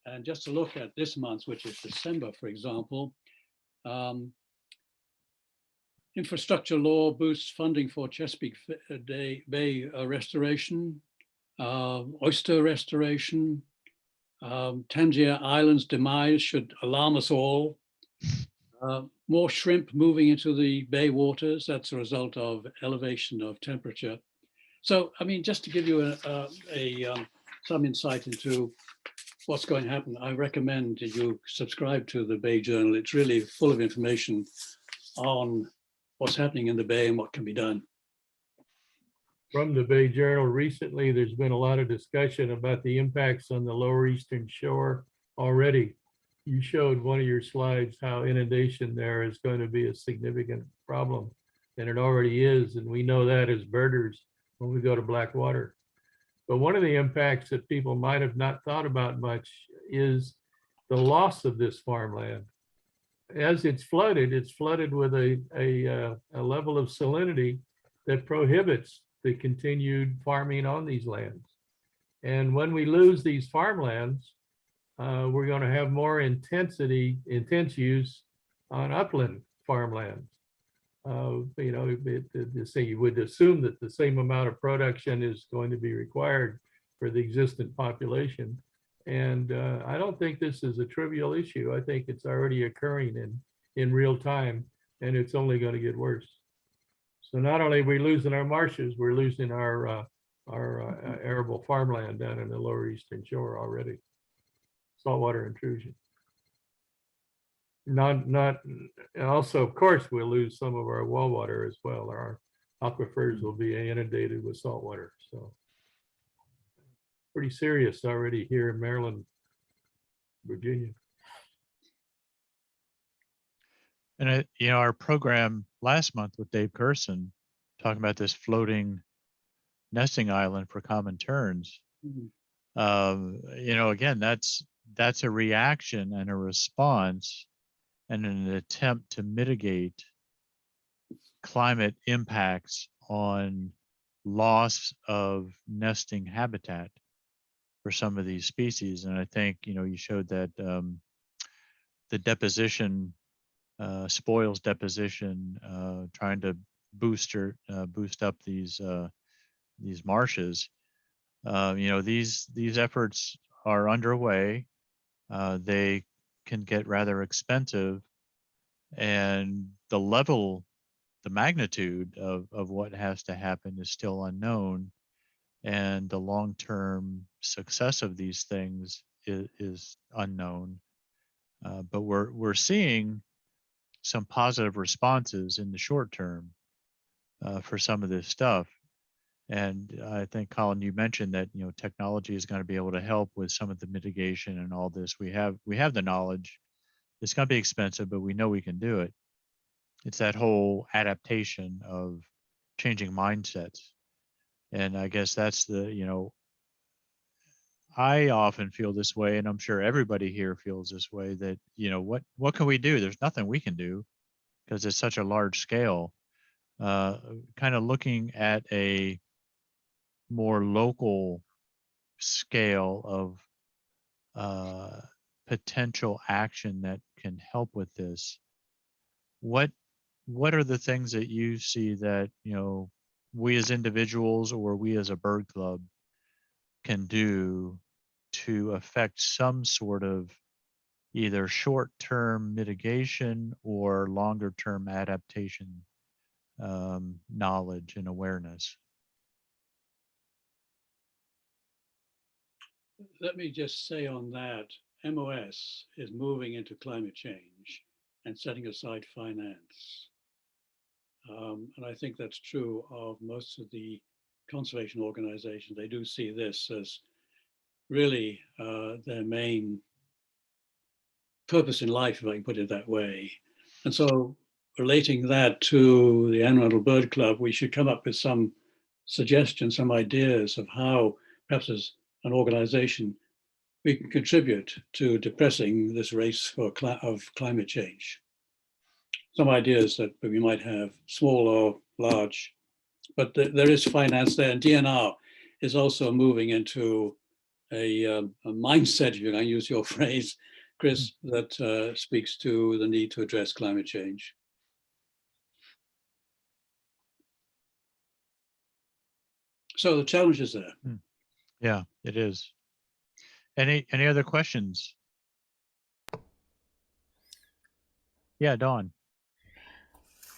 And just to look at this month, which is December, for example, infrastructure law boosts funding for Chesapeake Bay restoration, oyster restoration, Tangier Island's demise should alarm us all. More shrimp moving into the bay waters. That's a result of elevation of temperature. So, I mean, just to give you some insight into what's going to happen, I recommend that you subscribe to the Bay Journal. It's really full of information on what's happening in the Bay and what can be done. From the Bay Journal recently, there's been a lot of discussion about the impacts on the lower eastern shore already. You showed one of your slides how inundation there is going to be a significant problem, and it already is, and we know that as birders when we go to Blackwater. But one of the impacts that people might have not thought about much is the loss of this farmland. As it's flooded with a level of salinity that prohibits the continued farming on these lands. And when we lose these farmlands, we're going to have more intense use on upland farmlands. You would assume that the same amount of production is going to be required for the existing population. And I don't think this is a trivial issue. I think it's already occurring in real time, and it's only going to get worse. So not only are we losing our marshes, we're losing our arable farmland down in the lower eastern shore already. Saltwater intrusion. Also, of course, we'll lose some of our well water as well. Our aquifers will be inundated with salt water. So pretty serious already here in Maryland, Virginia. And our program last month with Dave Gerson, talking about this floating nesting island for common terns. Again, that's a reaction and a response and an attempt to mitigate climate impacts on loss of nesting habitat for some of these species. And I think, you showed that the deposition, spoils deposition, trying to boost up these marshes. These efforts are underway. They can get rather expensive, and the magnitude of what has to happen is still unknown, and the long-term success of these things is unknown. But we're seeing some positive responses in the short term for some of this stuff. And I think, Colin, you mentioned that technology is going to be able to help with some of the mitigation and all this. We have the knowledge. It's going to be expensive, but we know we can do it. It's that whole adaptation of changing mindsets. And I guess that's I often feel this way, and I'm sure everybody here feels this way, that, what can we do? There's nothing we can do because it's such a large scale. Kind of looking at a more local scale of potential action that can help with this. What what are the things that you see that, we as individuals or we as a bird club can do to affect some sort of either short-term mitigation or longer-term adaptation, knowledge and awareness? Let me just say on that, MOS is moving into climate change and setting aside finance. And I think that's true of most of the conservation organizations. They do see this as really their main purpose in life, if I can put it that way. And so relating that to the Arundel Bird Club, we should come up with some suggestions, some ideas of how, perhaps as an organization, we can contribute to depressing this race of climate change. Some ideas that we might have, small or large, but there is finance there, and DNR is also moving into a mindset, if you can use your phrase, Chris, that speaks to the need to address climate change. So the challenge is there. Yeah, it is. Any other questions? Yeah, Dawn.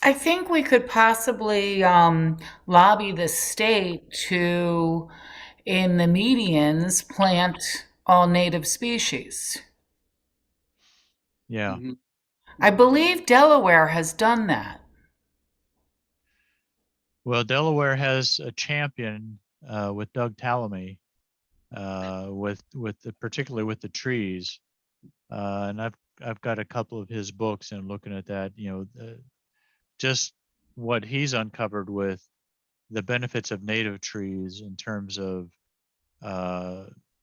I think we could possibly lobby the state to, in the medians, plant all native species. Yeah. Mhm. I believe Delaware has done that. Well, Delaware has a champion with Doug Tallamy, particularly with the trees, and I've got a couple of his books, and looking at that, just what he's uncovered with the benefits of native trees in terms of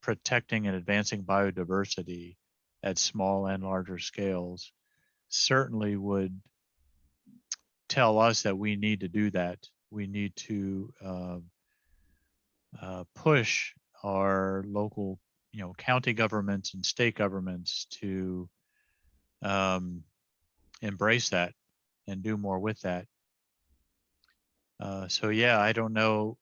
protecting and advancing biodiversity at small and larger scales certainly would tell us that we need to do that. We need to push our local, county governments and state governments to embrace that and do more with that. So yeah, I don't know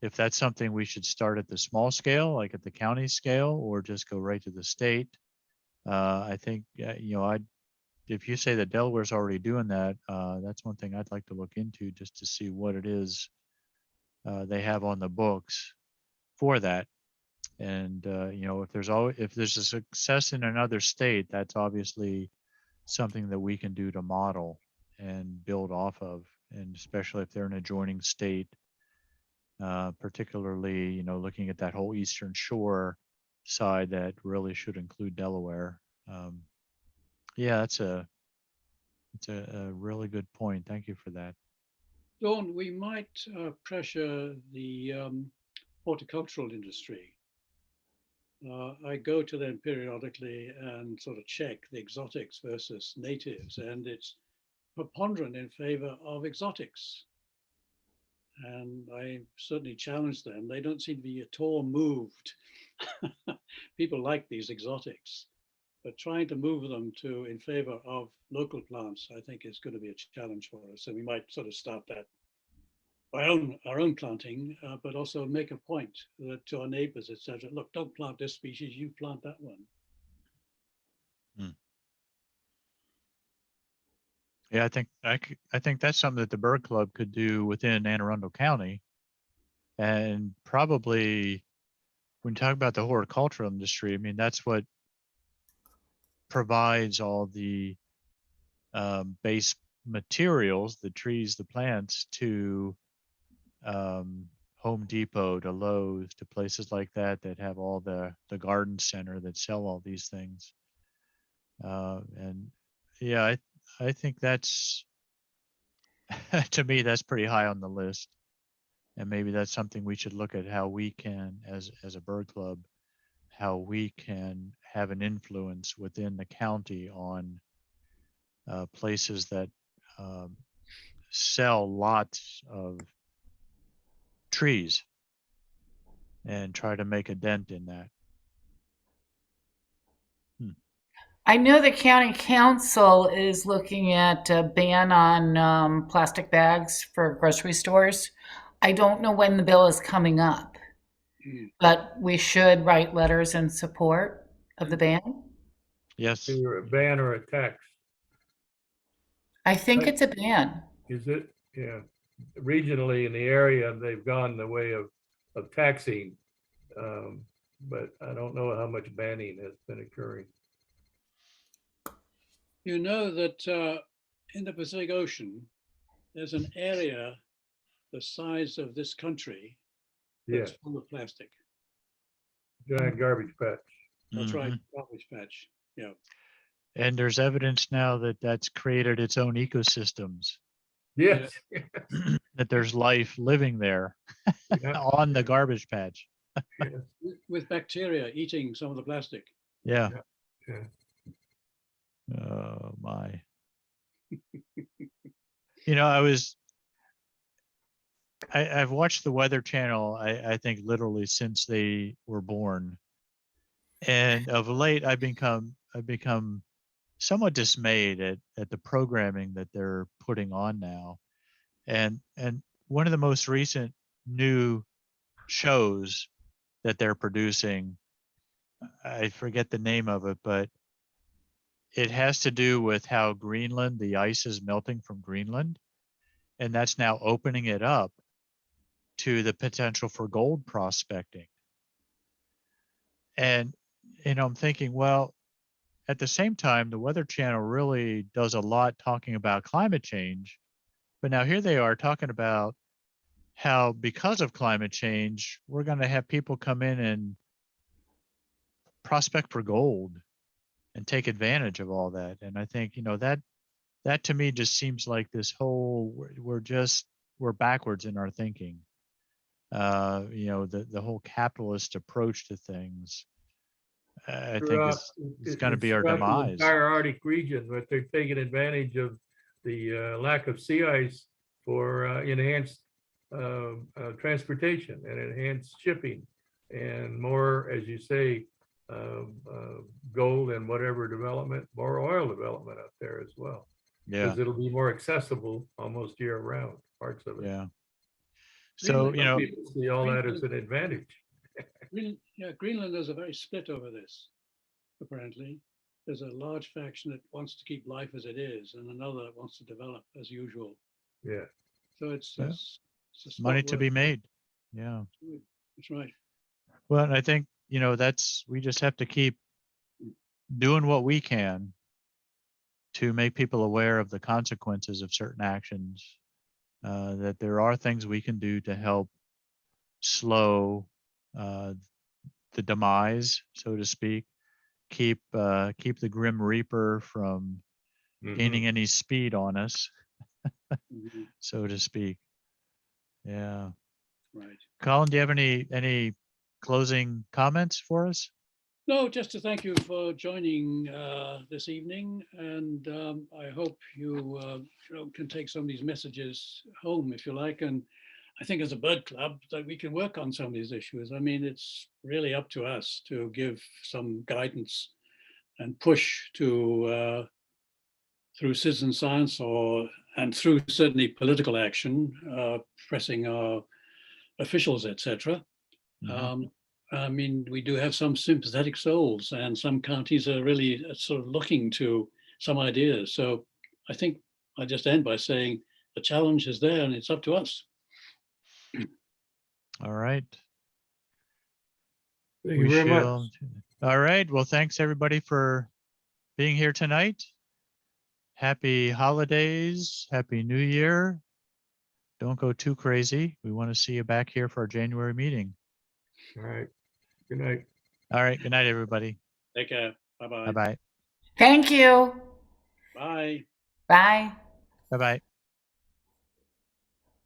if that's something we should start at the small scale, like at the county scale, or just go right to the state. I think, if you say that Delaware's already doing that, that's one thing I'd like to look into, just to see what it is they have on the books for that. And if there's a success in another state, that's obviously something that we can do to model and build off of. And especially if they're an adjoining state, particularly, looking at that whole eastern shore side, that really should include Delaware. Yeah, it's a really good point. Thank you for that. Dawn, we might pressure the horticultural industry. I go to them periodically and sort of check the exotics versus natives, and it's preponderant in favor of exotics. And I certainly challenge them. They don't seem to be at all moved. People like these exotics, but trying to move them in favor of local plants, I think is going to be a challenge for us. So we might sort of start that by our own planting, but also make a point that to our neighbors, etc. Look, don't plant this species, you plant that one. Yeah, I think that's something that the Bird Club could do within Anne Arundel County, and probably when you talk about the horticultural industry, I mean, that's what provides all the base materials, the trees, the plants, to Home Depot, to Lowe's, to places like that that have all the garden center that sell all these things. And yeah, I think that's to me, that's pretty high on the list. And maybe that's something we should look at, how we can, as a bird club, how we can have an influence within the county on places that sell lots of trees and try to make a dent in that. I know the county council is looking at a ban on plastic bags for grocery stores. I don't know when the bill is coming up, but we should write letters in support of the ban. Yes. Either a ban or a tax. I think it's a ban. Is it? Yeah. Regionally in the area, they've gone the way of taxing. But I don't know how much banning has been occurring. You know that in the Pacific Ocean, there's an area the size of this country Yeah, that's full of plastic. giant garbage patch. That's right, Mhm. garbage patch. Yeah. And there's evidence now that that's created its own ecosystems, Yes. that there's life living there Yeah, on the garbage patch. yes. With bacteria eating some of the plastic. Yeah. Yeah. Oh my. I've watched the Weather Channel, I think literally since they were born. And of late I've become somewhat dismayed at the programming that they're putting on now. And one of the most recent new shows that they're producing, I forget the name of it, but it has to do with how Greenland, the ice is melting from Greenland, and that's now opening it up to the potential for gold prospecting. And I'm thinking, well, at the same time, the Weather Channel really does a lot talking about climate change, but now here they are talking about how because of climate change, we're going to have people come in and prospect for gold and take advantage of all that. And I think, that to me just seems like this whole, we're backwards in our thinking. The whole capitalist approach to things, I think is going to be our throughout the demise. entire Arctic region, but they're taking advantage of the lack of sea ice for enhanced transportation and enhanced shipping and more, as you say, gold and whatever development, more oil development up there as well. Yeah. Because it'll be more accessible almost year round, parts of it. Yeah. So, Greenland- People see all that as an advantage. Greenland is a very split over this, apparently. There's a large faction that wants to keep life as it is and another that wants to develop as usual. Yeah. So it's Yeah. it's a spot money to where- be made. Yeah. That's right. Well, and I think, we just have to keep doing what we can to make people aware of the consequences of certain actions, that there are things we can do to help slow the demise, so to speak, keep the Grim Reaper from gaining any speed on us, Mhm. so to speak. Yeah. Right. Colin, do you have any closing comments for us? No, just to thank you for joining this evening, and I hope you can take some of these messages home, if you like. And I think as a bird club that we can work on some of these issues. I mean, it's really up to us to give some guidance and push to through citizen science and through certainly political action, pressing our officials, etc. Mhm. I mean, we do have some sympathetic souls, and some counties are really sort of looking to some ideas. So I think I just end by saying the challenge is there, and it's up to us. All right. Thank you very much. All right. Well, thanks everybody for being here tonight. Happy holidays. Happy New Year. Don't go too crazy. We want to see you back here for our January meeting. All right. Good night. All right. Good night, everybody. Take care. Bye-bye. Bye-bye. Thank you. Bye. Bye. Bye-bye.